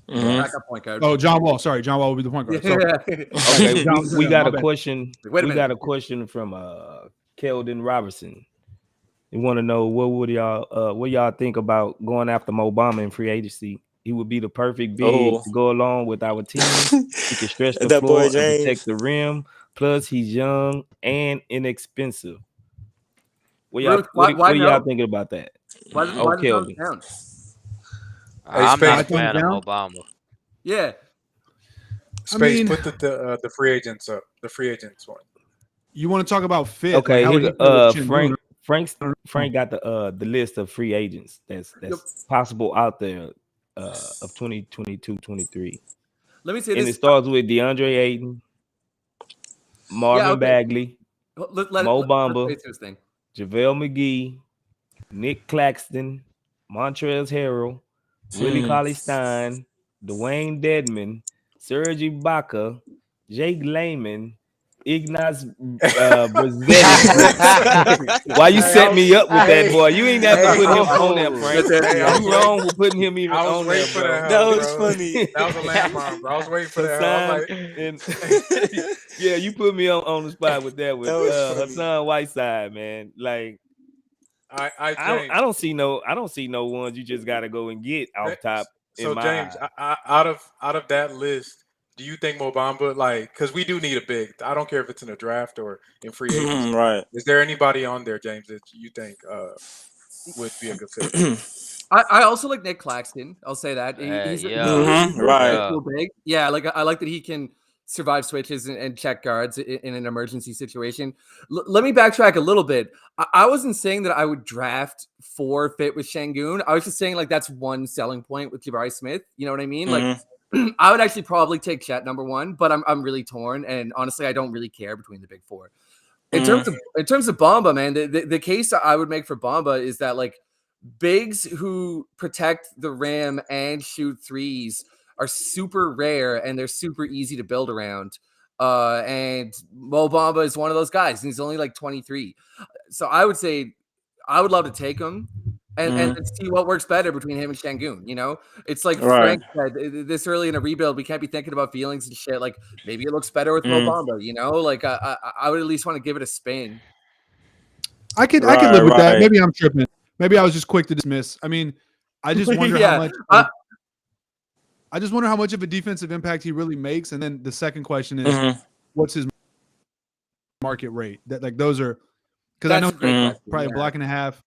Backup point guard. Oh, John Wall. Sorry, John Wall will be the point guard. Okay, we got a bad. question. Wait a minute. Got a question from Keldon Robertson. We want to know what y'all think about going after Mo Bamba in free agency. He would be the perfect big to go along with our team. He can stretch the floor and protect the rim. Plus, he's young and inexpensive. What y'all thinking about that? Why Keldon. down? I'm not a Space, fan of down? Obama. Yeah. Put the free agents up. The free agents one. You want to talk about fit? Okay, like how would he fit with Şengün? Frank got the list of free agents that's possible out there of 2022-23. Let me say and this. It starts with DeAndre Ayton, Marvin Bagley, Mo Bamba, JaVale McGee, Nick Claxton, Montrezl Harrell, Willie Cauley-Stein, Dwayne Dedman, Serge Ibaka, Jake Layman, Ignaz Brazzetti. Why you set me up with that, boy? You ain't have to put him on there, Frank. You wrong with putting him even on there, bro. That was funny. That was a landmine, bro. I was waiting for that. Yeah, you put me on the spot with that. With Hassan Whiteside, man. Like, I don't see no ones you just got to go and get off top. So James, out of that list, do you think Mo Bamba, because we do need a big? I don't care if it's in a draft or in free agency. Right. Is there anybody on there, James, that you think would be a good fit? I also like Nick Claxton. I'll say that. He's right. Cool big. Yeah, I like that he can survive switches and check guards in an emergency situation. Let me backtrack a little bit. I wasn't saying that I would draft for fit with Şengün. I was just saying that's one selling point with Jabari Smith. You know what I mean? I would actually probably take Chet number 1, but I'm really torn, and honestly, I don't really care between the big 4. In terms of Bamba, man, the case I would make for Bamba is that bigs who protect the rim and shoot threes are super rare and they're super easy to build around. And Mo Bamba is one of those guys, and he's only 23. So I would say I would love to take him and see what works better between him and Şengün. It's like Frank said, this early in a rebuild, we can't be thinking about feelings and shit. Maybe it looks better with Mo Bamba, I would at least want to give it a spin. I could live with that. Maybe I'm tripping. Maybe I was just quick to dismiss. I mean, I just wonder how much. I just wonder how much of a defensive impact he really makes. And then the second question is, what's his market rate? That those are because I know probably a block and a half.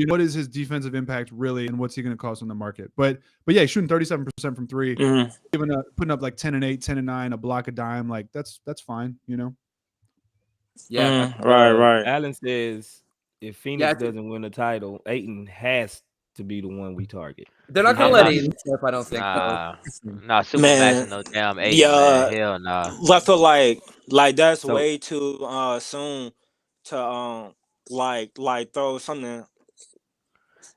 What is his defensive impact really, and what's he going to cost on the market? But yeah, he's shooting 37% from 3, putting up 10 and 8, 10 and 9, a block a dime. That's fine, Yeah, right. Allen says if Phoenix doesn't win the title, Ayton has to be the one we target. They're not going to let Ayton step, I don't think. Nah, super maxing no damn Ayton. Yeah, man. Hell nah. I feel like that's way too soon to throw something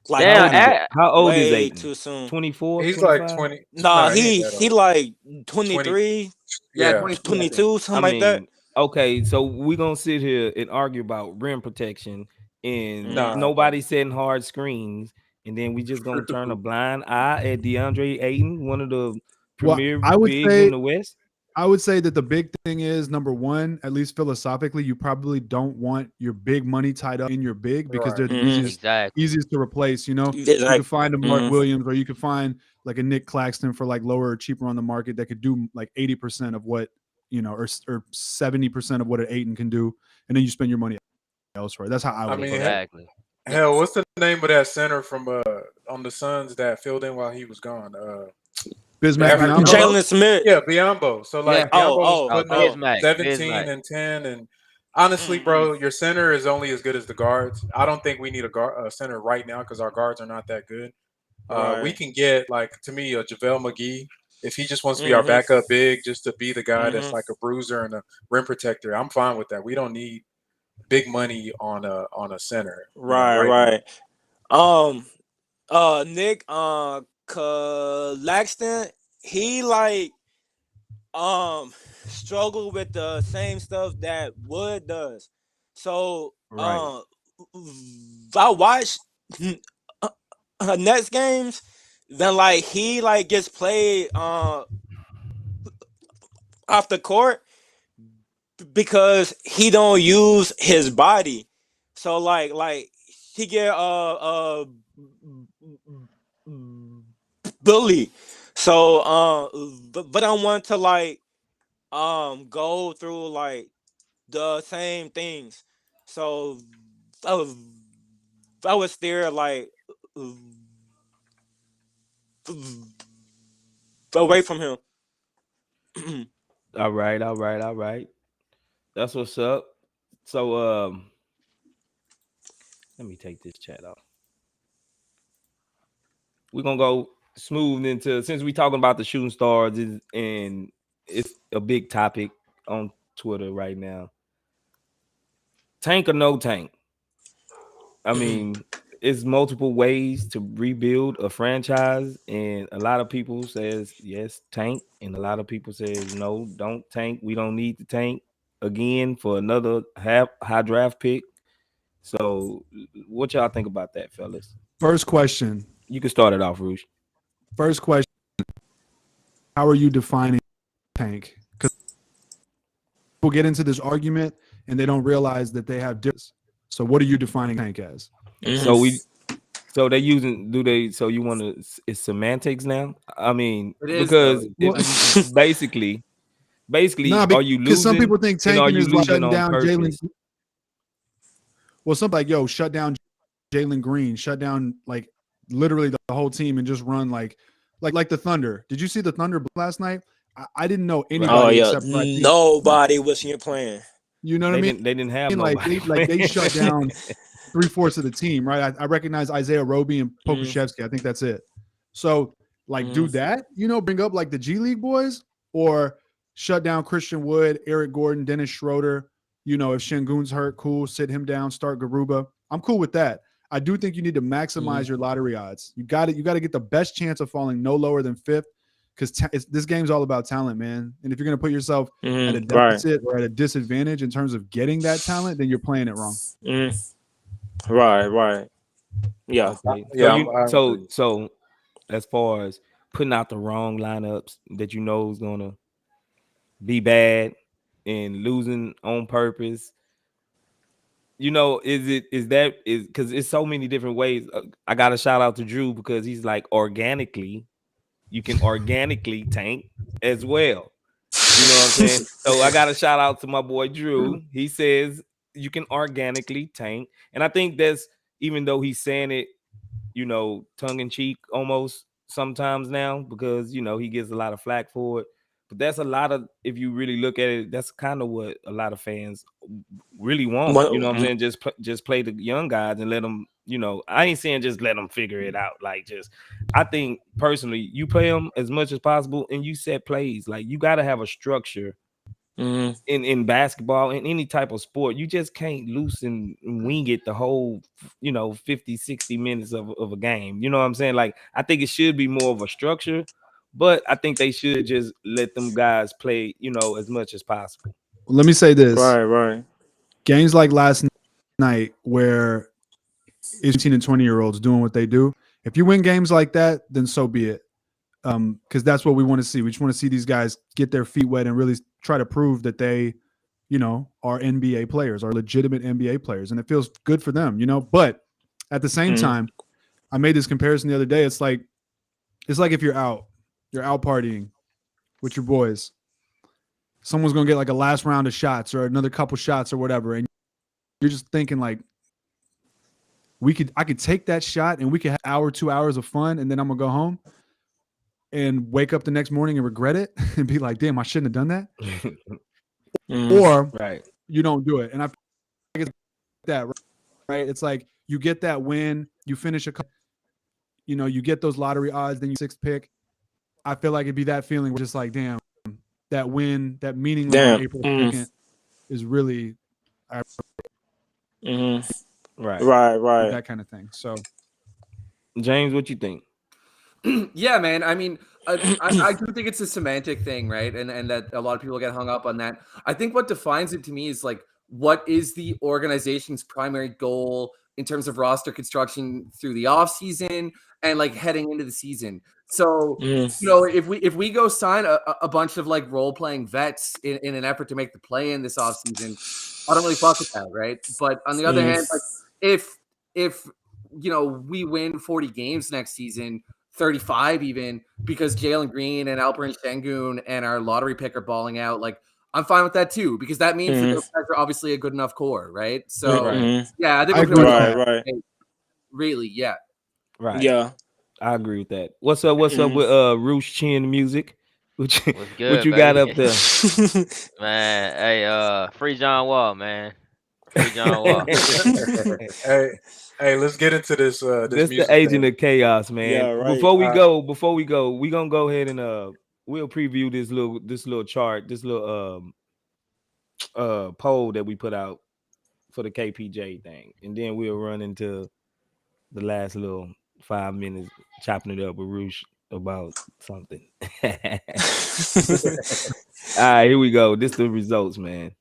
Like Damn, How old is way Aiden? too soon. 24, He's 25? like 20. Nah, He ain't he that he old. like 20. 23, Yeah, Yeah. 22. 22, something I like that. mean, okay, so we're gonna sit here and argue about rim protection and Nah, nobody setting hard screens, and then we just gonna turn a blind eye at DeAndre Ayton, one of the Well, premier I would bigs say in the West. I would say that the big thing is number one, at least philosophically, you probably don't want your big money tied up in your big because they're the exactly. easiest to replace. You know, you Exactly. could find a Mark Williams or you could find like a Nick Claxton for like lower or cheaper on the market that could do like 80% of what, you know, or 70% of what an Aiton can do. And then you spend your money elsewhere. That's how I I would mean, approach it. Exactly. hell, what's the name of that center from on the Suns that filled in while he was gone? Bismack African- Biyombo? Jalen Smith. Yeah, Biombo. So like Yeah. Biombo was Oh, putting up Bismack. 17 and 10, and honestly, bro, your center is only as good as the guards. I don't think we need a center right now because our guards are not that good. We Right. can get, like, to me, a JaVale McGee if he just wants to be our backup big, just to be the guy that's like a bruiser and a rim protector. I'm fine with that. We don't need big money on a center. Right. Nick Claxton, he like struggle with the same stuff that Wood does. So Right. I watch Nets games, then like he like gets played off the court because he don't use his body. So like he get bully. So but I want to like go through like the same things. So I was there like away from him. All right. That's what's up. So let me take this chat off. We're gonna go smooth into, since we talking about the shooting stars and it's a big topic on Twitter right now. Tank or no tank? I mean, it's multiple ways to rebuild a franchise, and a lot of people says yes, tank, and a lot of people says no, don't tank. We don't need to tank again for another high draft pick. So, what y'all think about that, fellas? First question. You can start it off, Roosh. First question. How are you defining tank? Because people get into this argument and they don't realize that they have difference. So what are you defining tank as? So they using, so you want to, it's semantics now? I mean, It because is, it's basically, are you losing? Because some people think and are tanking you is like losing shutting on down Jalen. purpose? Well, something like, yo, shut down Jalen Green, shut down like literally the whole team and just run like the Thunder. Did you see the Thunder last night? I didn't know anybody except nobody was here playing. You know what I mean? They didn't have like they shut down 3/4 of the team, right? I recognize Isaiah Roby and Pokuševski. I think that's it. So like do that, bring up like the G League boys, or shut down Christian Wood, Eric Gordon, Dennis Schroeder. If Şengün's hurt, cool, sit him down, start Garuba. I'm cool with that. I do think you need to maximize your lottery odds. You got to get the best chance of falling no lower than 5th, because this game's all about talent, man. And if you're going to put yourself at a deficit or at a disadvantage in terms of getting that talent, then you're playing it wrong. Right. Yeah. Okay. So as far as putting out the wrong lineups that is going to be bad and losing on purpose, is because it's so many different ways. I got to shout out to Drew because he's like, you can organically tank as well. You know what I'm saying? So I got to shout out to my boy Drew. He says you can organically tank. And I think that's, even though he's saying it, tongue in cheek almost sometimes now, because, he gets a lot of flack for it. But that's a lot of, if you really look at it, that's kind of what a lot of fans really want. You know what I'm saying? Just play the young guys and let them, I ain't saying just let them figure it out. Like, I think personally, you play them as much as possible and you set plays. Like, you got to have a structure in basketball, in any type of sport, you just can't loose and wing it the whole 50, 60 minutes of a game. You know what I'm saying? Like, I think it should be more of a structure, but I think they should just let them guys play, as much as possible. Let me say this. Right. Games like last night where 18 and 20-year-olds doing what they do. If you win games like that, then so be it. Because that's what we want to see. We just want to see these guys get their feet wet and really try to prove that they, are NBA players, are legitimate NBA players. And it feels good for them, But at the same time, I made this comparison the other day. It's like if you're out partying with your boys. Someone's going to get like a last round of shots or another couple shots or whatever. And you're just thinking like, I could take that shot and we could have an hour, 2 hours of fun. And then I'm gonna go home and wake up the next morning and regret it and be like, damn, I shouldn't have done that. Or you don't do it. And I think it's that, right? It's like you get that win, you finish you get those lottery odds, then you 6th pick. I feel like it'd be that feeling where just like, damn, that win, that meaning on April 2nd is really Right. That kind of thing. So, James, what you think? Yeah, man. I mean, I do think it's a semantic thing, right? And that a lot of people get hung up on that. I think what defines it to me is like, what is the organization's primary goal in terms of roster construction through the offseason and like heading into the season? So, if we go sign a bunch of like role playing vets in an effort to make the play in this offseason, I don't really fuck with that, right? But on the other hand, like if we win 40 games next season, 35 even, because Jalen greeN and Alperen Sengun and our lottery pick are balling out, like I'm fine with that too, because that means that those guys are obviously a good enough core, right? So yeah, I think we're right. Really, yeah. Right. Yeah. I agree with that. What's up with Roosh Chin Music? What you good, got baby? up there? Man, hey, free John Wall, man. Free John Wall. Hey, let's get into this. This music the agent thing. of chaos, man. Yeah, right. Before we go, we gonna go ahead and we'll preview this little chart, this little poll that we put out for the KPJ thing, and then we'll run into the last little 5 minutes chopping it up with Roosh about something. All right, here we go. This the results, man.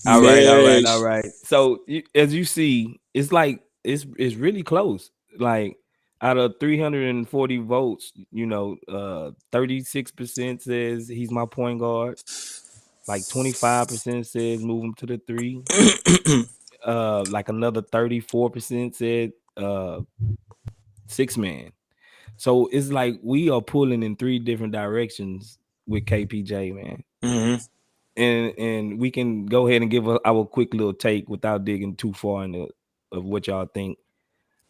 All right. So as you see, it's like it's really close. Like out of 340 votes, 36% says he's my point guard. Like 25% says move him to the 3. Like another 34% said 6-man. So it's like we are pulling in 3 different directions with KPJ, man. And we can go ahead and give our quick little take without digging too far into of what y'all think.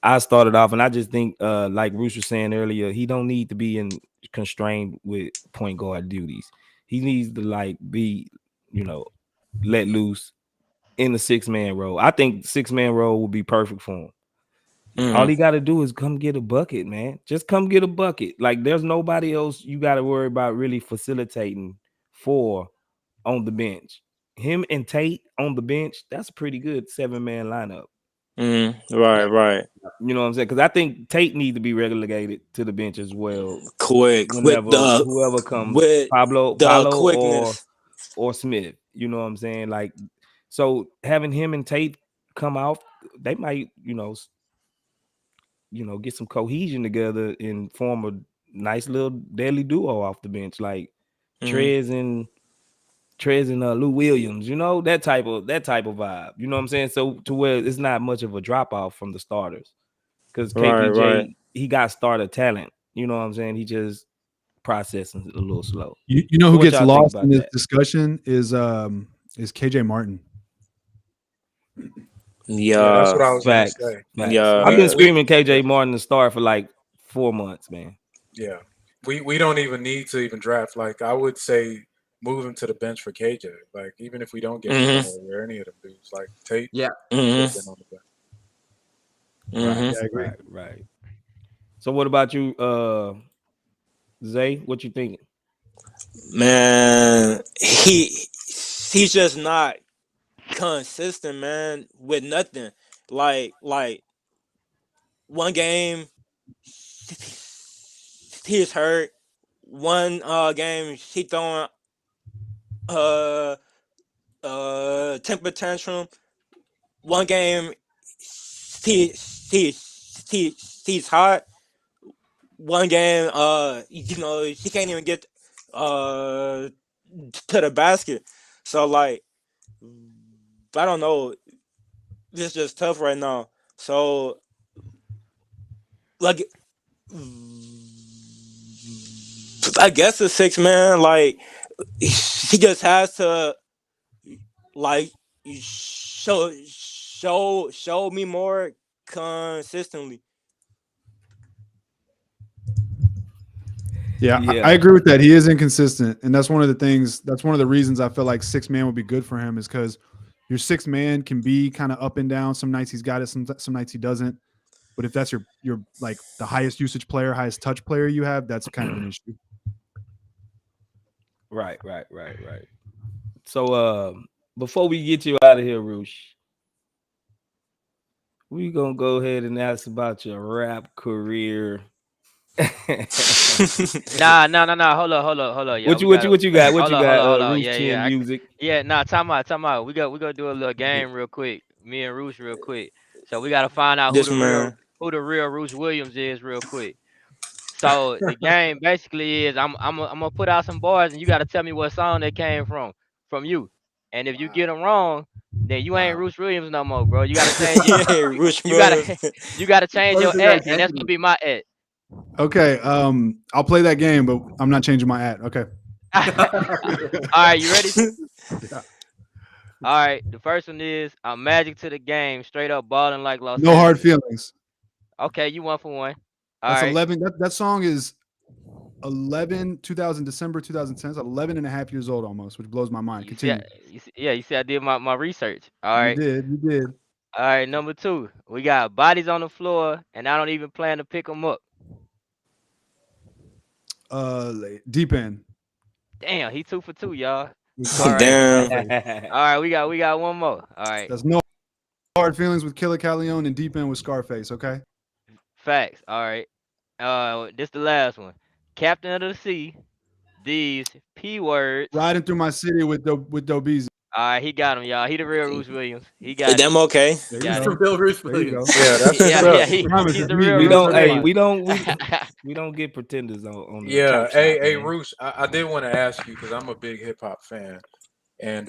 I started off, and I just think, like Roosh was saying earlier, he don't need to be constrained with point guard duties. He needs to be, let loose in the 6-man role. I think 6-man role would be perfect for him. All he got to do is come get a bucket, man. Just come get a bucket. Like there's nobody else you got to worry about really facilitating for on the bench. Him and Tate on the bench, that's a pretty good 7-man lineup. Right. You know what I'm saying? Because I think Tate needs to be relegated to the bench as well. Quick. Whoever comes, Pablo or Smith. You know what I'm saying? Like, so having him and Tate come off, they might, get some cohesion together and form a nice little deadly duo off the bench, like Trez and Lou Williams, that type of vibe. You know what I'm saying? So to where it's not much of a drop off from the starters, because KPJ he got starter talent. You know what I'm saying? He just processing a little slow. You know who gets lost in this discussion is KJ Martin. Yeah, that's what I was going to say. Yeah, I've been screaming KJ Martin to start for like 4 months, man. Yeah, we don't even need to even draft. Like I would say, move him to the bench for KJ. Like even if we don't get Lamelo or any of them dudes, like Tate Yeah. should have been on the bench. Right, Yeah, I agree. right. So what about you, Zay? What you thinking? Man, he's just not consistent, man, with nothing. Like one game he's hurt. One game he throwing temper tantrum. One game he's hot. One game he can't even get to the basket. So like I don't know. It's just tough right now. So like I guess the 6 man, like he just has to like show me more consistently. Yeah, Yeah. I agree with that. He is inconsistent, and that's one of the things. That's one of the reasons I feel like 6 man would be good for him is because your 6 man can be kind of up and down. Some nights he's got it, some nights he doesn't. But if that's your like the highest usage player, highest touch player you have, that's kind of an issue. Right. So before we get you out of here, Roosh, we gonna go ahead and ask about your rap career. Nah. Hold on. What you got? What you got? Hold on. Roosh Yeah, 10 music. Time out. We gonna do a little game real quick. Me and Roosh real quick. So we gotta find out This man. who the real Roosh Williams is real quick. So the game basically is I'm gonna put out some bars and you gotta tell me what song they came from you. And if you get them wrong, then you ain't Roosh Williams no more, bro. You gotta change you gotta change your ad, and that's gonna be my ad. Okay, I'll play that game, but I'm not changing my ad. Okay. All right, you ready? All right, the first one is I'm magic to the game, straight up balling like Los No Angeles. hard feelings. Okay, you 1 for 1. All That's right. 11. That song is 2010, December 2010. It's 11 and a half years old almost, which blows my mind. Continue. You see I did my research. All right. You did. All right, number 2. We got bodies on the floor, and I don't even plan to pick them up. Deep End. Damn, he 2 for 2, y'all. All right. Damn. All right, we got one more. All right. That's no hard feelings with Killer Callejon and Deep End with Scarface. Okay. Facts. All right. This the last one. Captain of the Sea. These P words. Riding through my city with Dobeezy. All right, he got him, y'all. He the real Roosh Williams. He got them okay. Got For Bill Roosh Williams. Yeah, that's he's the real We don't get pretenders on the yeah. Chop Hey, Shop, man. Roosh, I did want to ask you because I'm a big hip hop fan, and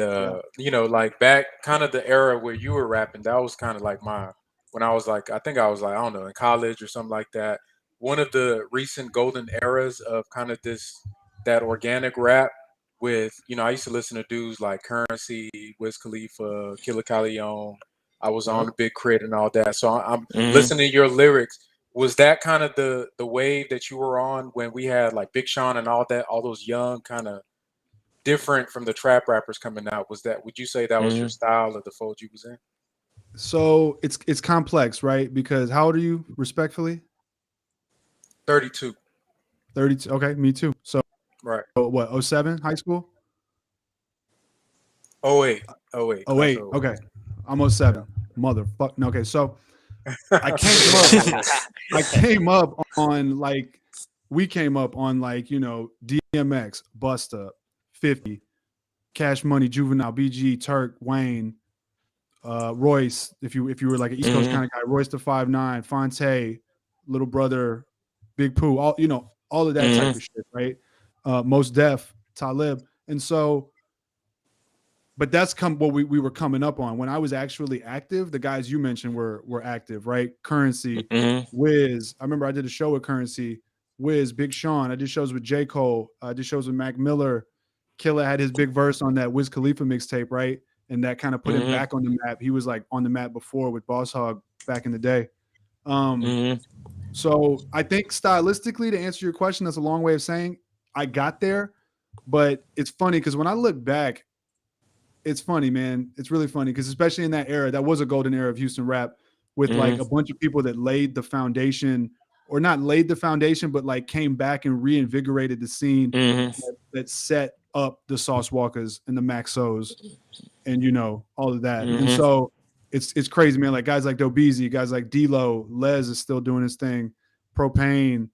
like back kind of the era where you were rapping, that was kind of like when I was like, I think I was like, I don't know, in college or something like that. One of the recent golden eras of kind of that organic rap with, I used to listen to dudes like Currency, Wiz Khalifa, Killer Callejon. I was on the Big Crit and all that. So I'm listening to your lyrics. Was that kind of the wave that you were on when we had like Big Sean and all that, all those young kind of different from the trap rappers coming out? Would you say that was your style of the fold you was in? So it's complex, right? Because how old are you, respectfully? 32. 32. Okay, me too. So right. What, 07 high school? 08. 08. Okay. I'm 07. Motherfucker. Okay, so I came up on like DMX, Busta, 50, Cash Money, Juvenile, BG, Turk, Wayne, Royce, if you were like an East Coast kind of guy, Royce the 5'9", Fonte, Little Brother, Big Pooh, all of that type of shit, right? Most Def, Talib. And so, but that's what we were coming up on. When I was actually active, the guys you mentioned were active, right? Currency, Wiz. I remember I did a show with Currency, Wiz, Big Sean. I did shows with J. Cole. I did shows with Mac Miller. Killer had his big verse on that Wiz Khalifa mixtape, right? And that kind of put him back on the map. He was like on the map before with Boss Hogg back in the day. So I think stylistically, to answer your question, that's a long way of saying I got there. But it's funny because when I look back, it's funny, man. It's really funny because especially in that era, that was a golden era of Houston rap with like a bunch of people that laid the foundation, or not laid the foundation, but like came back and reinvigorated the scene that set up the Sauce Walkers and the Maxos and, you know, all of that. And so it's crazy, man. Like guys like Dobeezy, guys like D-Lo, Les is still doing his thing, Propane,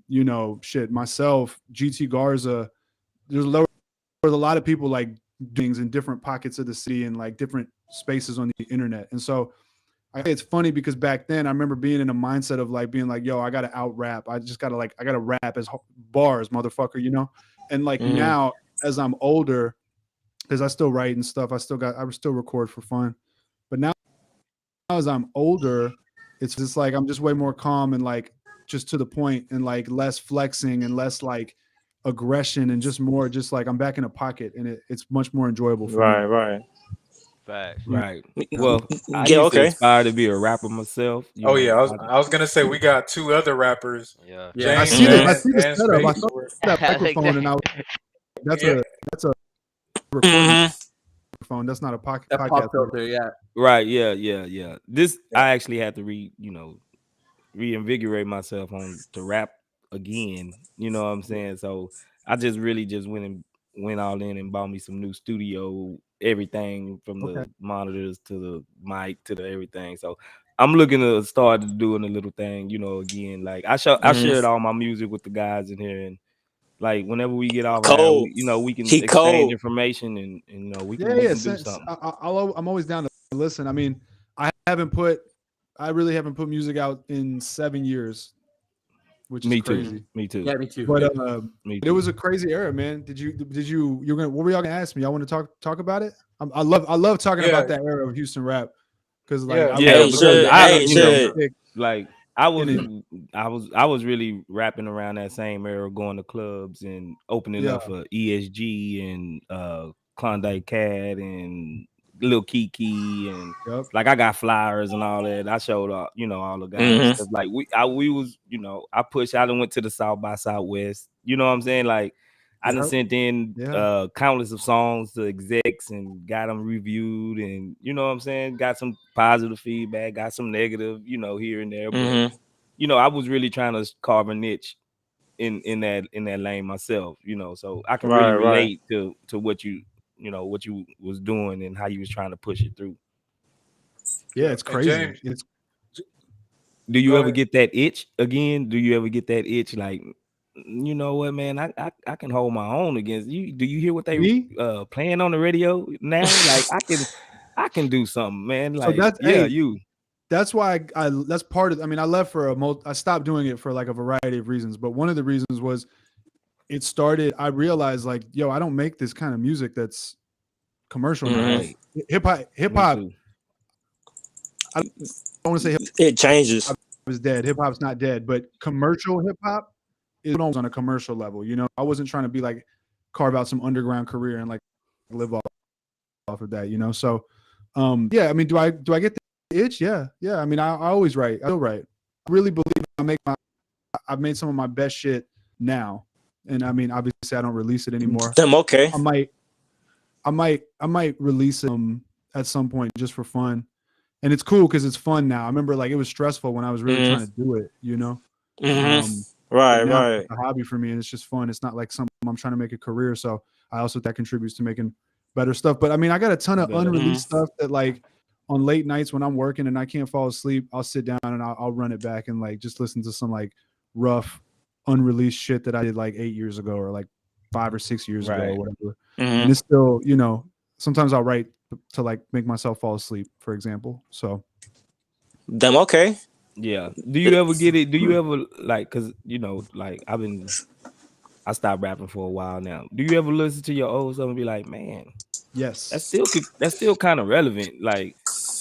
you know, shit, myself, GT Garza. There's a lot of people like things in different pockets of the city and like different spaces on the internet. And so it's funny because back then I remember being in a mindset of like being like, yo, I gotta out rap. I gotta rap as bars, motherfucker, you know? And like now as I'm older, because I still write and stuff, I still record for fun. But now as I'm older, it's just like I'm just way more calm and like just to the point and like less flexing and less like aggression and just more just like I'm back in a pocket and it's much more enjoyable for me. Right. Facts. Right. Well, I used to aspire to be a rapper myself. Oh yeah, I was gonna say we got two other rappers. Yeah. Yeah, I see the setup. I saw that microphone and that's a recording microphone. That's not a podcast filter. Yeah. Right. Yeah. This I actually had to reinvigorate myself to rap again. You know what I'm saying? So I just really just went all in and bought me some new studio, everything from the monitors to the mic to the everything. So I'm looking to start doing a little thing, you know, again. Like I shared all my music with the guys in here, and like whenever we get off, you know, we can exchange information and you know we can do something. I'm always down to listen. I mean, I really haven't put music out in 7 years, which is crazy. Me too. Yeah, me too. But it was a crazy era, man. What were y'all gonna ask me? Y'all want to talk about it? I love talking about that era of Houston rap because like I was really rapping around that same era, going to clubs and opening up for ESG and Klondike Cat and Lil Kiki and like I got flyers and all that. I showed up, you know, all the guys. Like we was, you know, I done went to the South by Southwest. You know what I'm saying? Like I done sent in countless of songs to execs and got them reviewed, and you know what I'm saying, got some positive feedback, got some negative, you know, here and there. But you know, I was really trying to carve a niche in that lane myself, you know, so I can really relate to what you was doing and how you was trying to push it through. Yeah, it's crazy. Do you ever get that itch again? Do you ever get that itch like, you know what, man, I can hold my own against you? Do you hear what they playing on the radio now? Like I can do something, man. Like so that's why that's part of. I mean, I left for I stopped doing it for like a variety of reasons, but one of the reasons was it started. I realized like, yo, I don't make this kind of music that's commercial now. Like, hip hop. I don't want to say it changes. Is dead. Hip hop's not dead, but commercial hip hop is on a commercial level. You know, I wasn't trying to be like carve out some underground career and like live off of that. You know, so yeah. I mean, do I get the itch? Yeah. I mean, I always write. I still write. I really believe I've made some of my best shit now, and I mean, obviously, I don't release it anymore. Damn, okay. I might release them at some point just for fun. And it's cool because it's fun now. I remember like it was stressful when I was really trying to do it, you know? Right. It's a hobby for me and it's just fun. It's not like something I'm trying to make a career. So I also that contributes to making better stuff. But I mean, I got a ton of unreleased stuff that like on late nights when I'm working and I can't fall asleep, I'll sit down and I'll run it back and like just listen to some like rough unreleased shit that I did like 8 years ago or like 5 or 6 years ago or whatever. And it's still, you know, sometimes I'll write to like make myself fall asleep, for example. So damn, okay. Yeah. Do you ever get it? Do you ever like, cause you know, like I stopped rapping for a while now. Do you ever listen to your old stuff and be like, man, yes, that's still kind of relevant. Like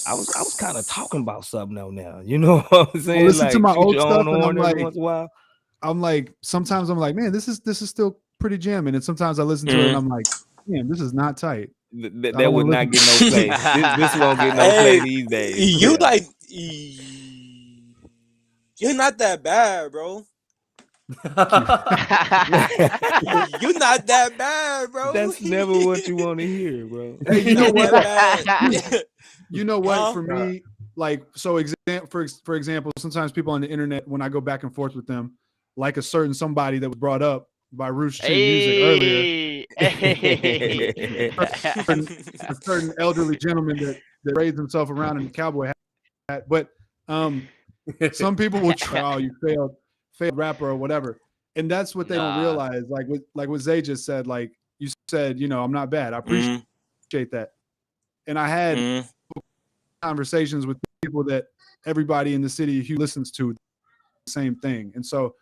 I was kind of talking about something now. You know what I'm saying? I listen like, to my old stuff and I'm like, once in a while. I'm like, sometimes I'm like, man, this is still pretty jamming. And sometimes I listen to it and I'm like, man, this is not tight. That would not get no play. this won't get no play these days. You like You're not that bad, bro. You're not that bad, bro. That's never what you want to hear, bro. Hey, you know what? Bad. You know what? Huh? For me, like, so for example, sometimes people on the internet, when I go back and forth with them, like a certain somebody that was brought up by Roosh Chin Music earlier, a certain elderly gentleman that raised himself around in the cowboy hat. But some people will try, oh, you failed rapper or whatever, and that's what they don't realize. Like what Zay just said. Like you said, I'm not bad. I appreciate that, and I had conversations with people that everybody in the city who listens to the same thing, and so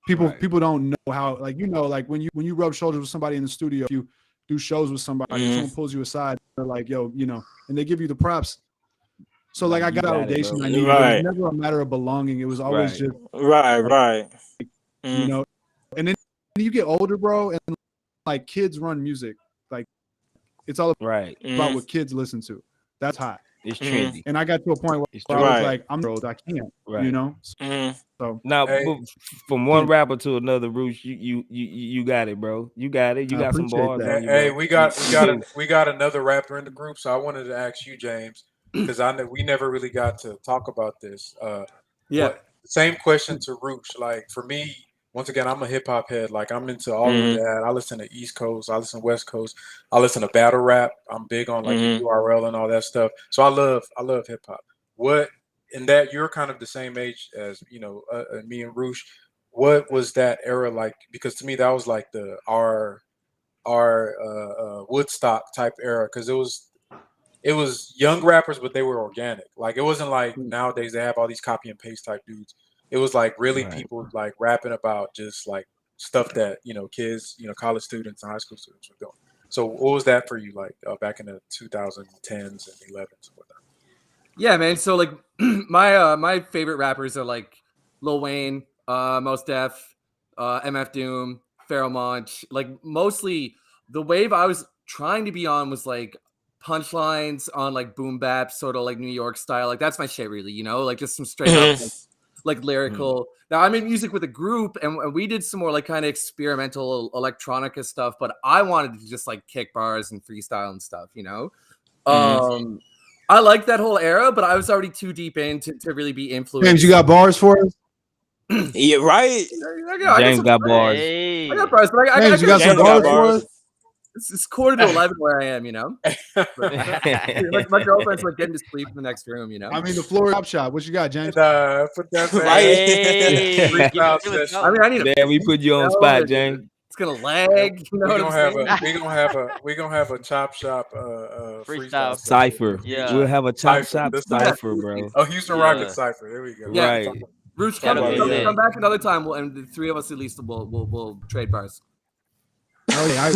people don't know how, like, like when you rub shoulders with somebody in the studio, if you do shows with somebody, someone pulls you aside, they're like, yo, and they give you the props. So like I got validation I needed. It was never a matter of belonging. It was always just right. And then you get older, bro, and like kids run music. Like it's all about what kids listen to. That's hot. It's trendy. And I got to a point where I was like, I'm old, I can't. So now from one rapper to another, Roosh, you got it, bro. You got it. You got some bars. Hey, we got another rapper in the group, so I wanted to ask you, James, because I know we never really got to talk about this. Same question to Roosh. Like for me, once again, I'm a hip hop head. Like I'm into all of that. I listen to East Coast. I listen to West Coast. I listen to battle rap. I'm big on like the URL and all that stuff. So I love hip hop. What in that you're kind of the same age as me and Roosh. What was that era like? Because to me that was like our Woodstock type era, because it was young rappers, but they were organic. Like it wasn't like nowadays they have all these copy and paste type dudes. It was like really people like rapping about just like stuff that kids, college students and high school students were doing. So what was that for you like back in the 2010s and 11s and whatnot? Yeah, man. So like my favorite rappers are like Lil Wayne, Mos Def, MF Doom, Pharoah Monch. Like mostly the wave I was trying to be on was like punchlines on like boom bap, sort of like New York style. Like that's my shit, really. Like just some straight up like lyrical. Now I'm in music with a group, and we did some more like kind of experimental electronica stuff. But I wanted to just like kick bars and freestyle and stuff. I like that whole era, but I was already too deep in to really be influenced. James, you got bars for us? Yeah, right. James got bars. I got bars, but James, you got some bars for us? It's quarter to 11 where I am, my girlfriend's like getting to sleep in the next room, I mean, the floor top shot. What you got, James? Put that I need a we put you on spot, James. It's gonna lag. We're gonna have a chop shop freestyle cipher. Yeah, we'll have a chop shop cipher, bro. Oh, Houston Rockets cipher. There we go. Yeah. Right. Roosh, come back another time, and the three of us at least will trade bars. Oh yeah,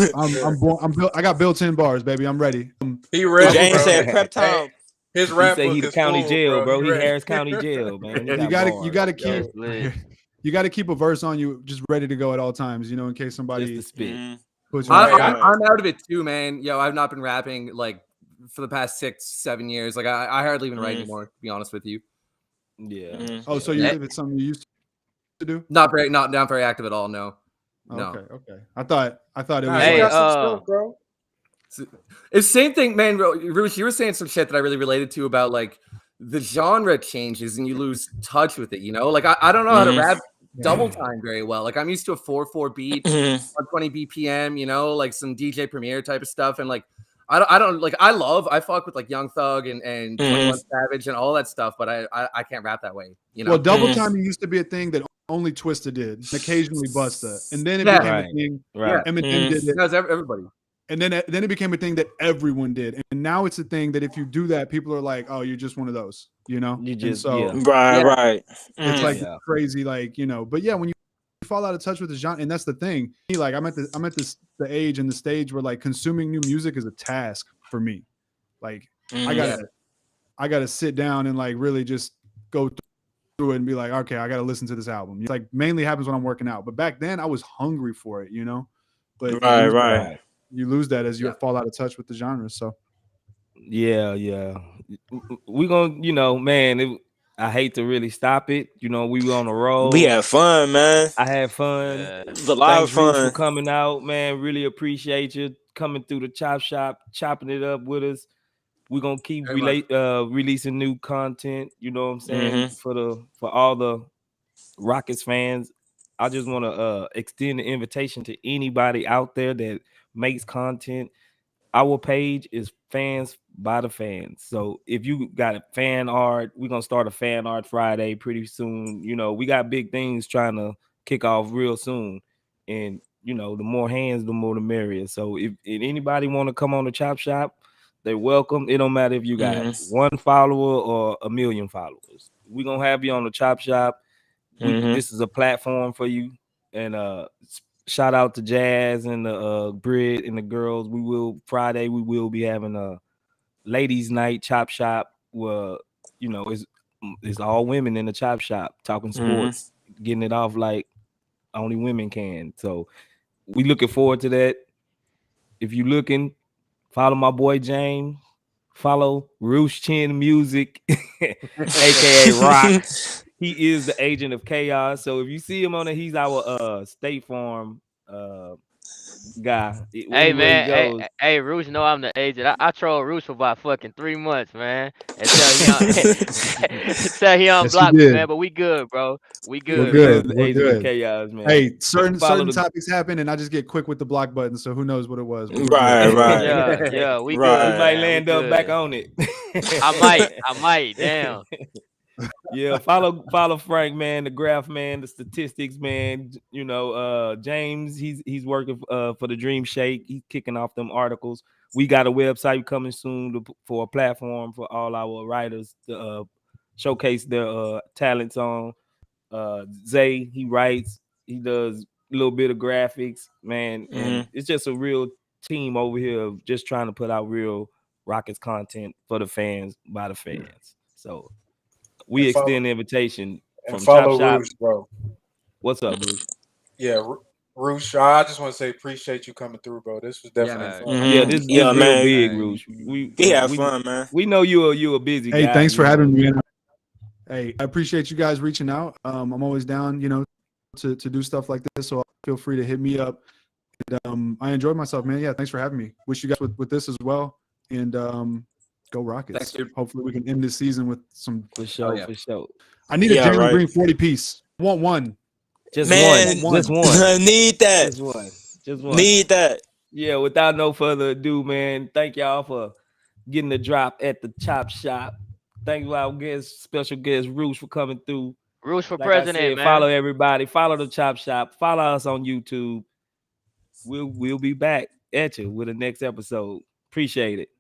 I got built-in bars, baby. I'm ready. He ready. James said prep time. His rap he said book he is county full, jail, bro. He ready. Harris County Jail, man. You gotta keep you gotta keep a verse on you, just ready to go at all times. In case somebody just to spit. I'm out of it too, man. I've not been rapping like for the past 6-7 years. Like I hardly even write anymore, to be honest with you. Yeah. Oh, so it's something you used to do? Not very active at all. No. No. Okay. I thought it was. Hey, stuff, bro. It's the same thing, man. Roosh, you were saying some shit that I really related to about like the genre changes and you lose touch with it. Like I don't know how to rap double time very well. Like I'm used to a 4/4 beat, 120 BPM. Like some DJ Premier type of stuff, and like I don't like I fuck with like Young Thug and 21 Savage and all that stuff, but I can't rap that way. Well, double time used to be a thing that only Twista did, occasionally Busta, and then it became a thing. Right. Eminem did it. That's everybody. And then it became a thing that everyone did, and now it's a thing that if you do that, people are like, "Oh, you're just one of those," You just right. It's like crazy, like But yeah, when you fall out of touch with the genre, and that's the thing. Like I'm at the age and the stage where like consuming new music is a task for me. Like I gotta sit down and like really just go through it and be like, okay, I gotta listen to this album. It's like mainly happens when I'm working out, but back then I was hungry for it, But right. You lose that as you fall out of touch with the genre. So yeah, we gonna, man. I hate to really stop it. You know, we were on the road. We had fun, man. I had fun. It was a lot of Thanks, Roosh, for fun. coming out, man. Really appreciate you coming through the chop shop, chopping it up with us. We're gonna keep releasing new content. You know what I'm saying? For all the Rockets fans. I just want to extend the invitation to anybody out there that makes content. Our page is Fans by the Fans. So if you got a fan art, we're gonna start a fan art Friday pretty soon. You know, we got big things trying to kick off real soon. And you know, the more hands, the more the merrier. So if anybody want to come on the chop shop, they're welcome. It don't matter if you got one follower or a million followers. We're gonna have you on the chop shop. This is a platform for you. And shout out to Jazz and the Brit and the girls. Friday we will be having a ladies' night chop shop where you know it's all women in the chop shop talking sports, getting it off like only women can. So we looking forward to that. If you looking, follow my boy James. Follow Roosh Chin Music, aka Rock. He is the agent of chaos. So if you see him on it, he's our State Farm guy. Hey man, hey, Roosh know I'm the agent. I trolled Roosh for about fucking 3 months, man. Until he unblocked me, man. But we good, bro. We good. We're good. Agent of chaos, man. Hey, certain topics happen, and I just get quick with the block button. So who knows what it was? Right. Yeah, we Right. good. We might man. land We up good. back on it. I might. Damn. Yeah, follow Frank, man, the graph man, the statistics man. You know, James, he's working for the Dream Shake. He's kicking off them articles. We got a website coming soon for a platform for all our writers to showcase their talents on. Zay, he writes, he does a little bit of graphics, man, and it's just a real team over here of just trying to put out real Rockets content for the fans by the fans. So we extend the invitation from Chop Shop. Roosh, bro. What's up, Roosh? Yeah, Roosh, I just want to say appreciate you coming through, bro. This was definitely fun. Yeah, this real man. big, Roosh. We had fun, man. We know you a busy guy. Hey, thanks for having me. Hey, I appreciate you guys reaching out. I'm always down, you know, to do stuff like this. So feel free to hit me up. And, I enjoyed myself, man. Yeah, thanks for having me. Wish you guys with this as well. And go Rockets. Thanks, dude. Hopefully we can end this season with some. For sure, for sure. I need a Jalen Green 40 piece. I want one. Just Man, one. Just one. Need that. Just one. Need that. Yeah, without no further ado, man. Thank y'all for getting the drop at the chop shop. Thank you, our special guest Roosh, for coming through. Roosh for Like president, I said, man. follow everybody. Follow the chop shop. Follow us on YouTube. We'll be back at you with the next episode. Appreciate it.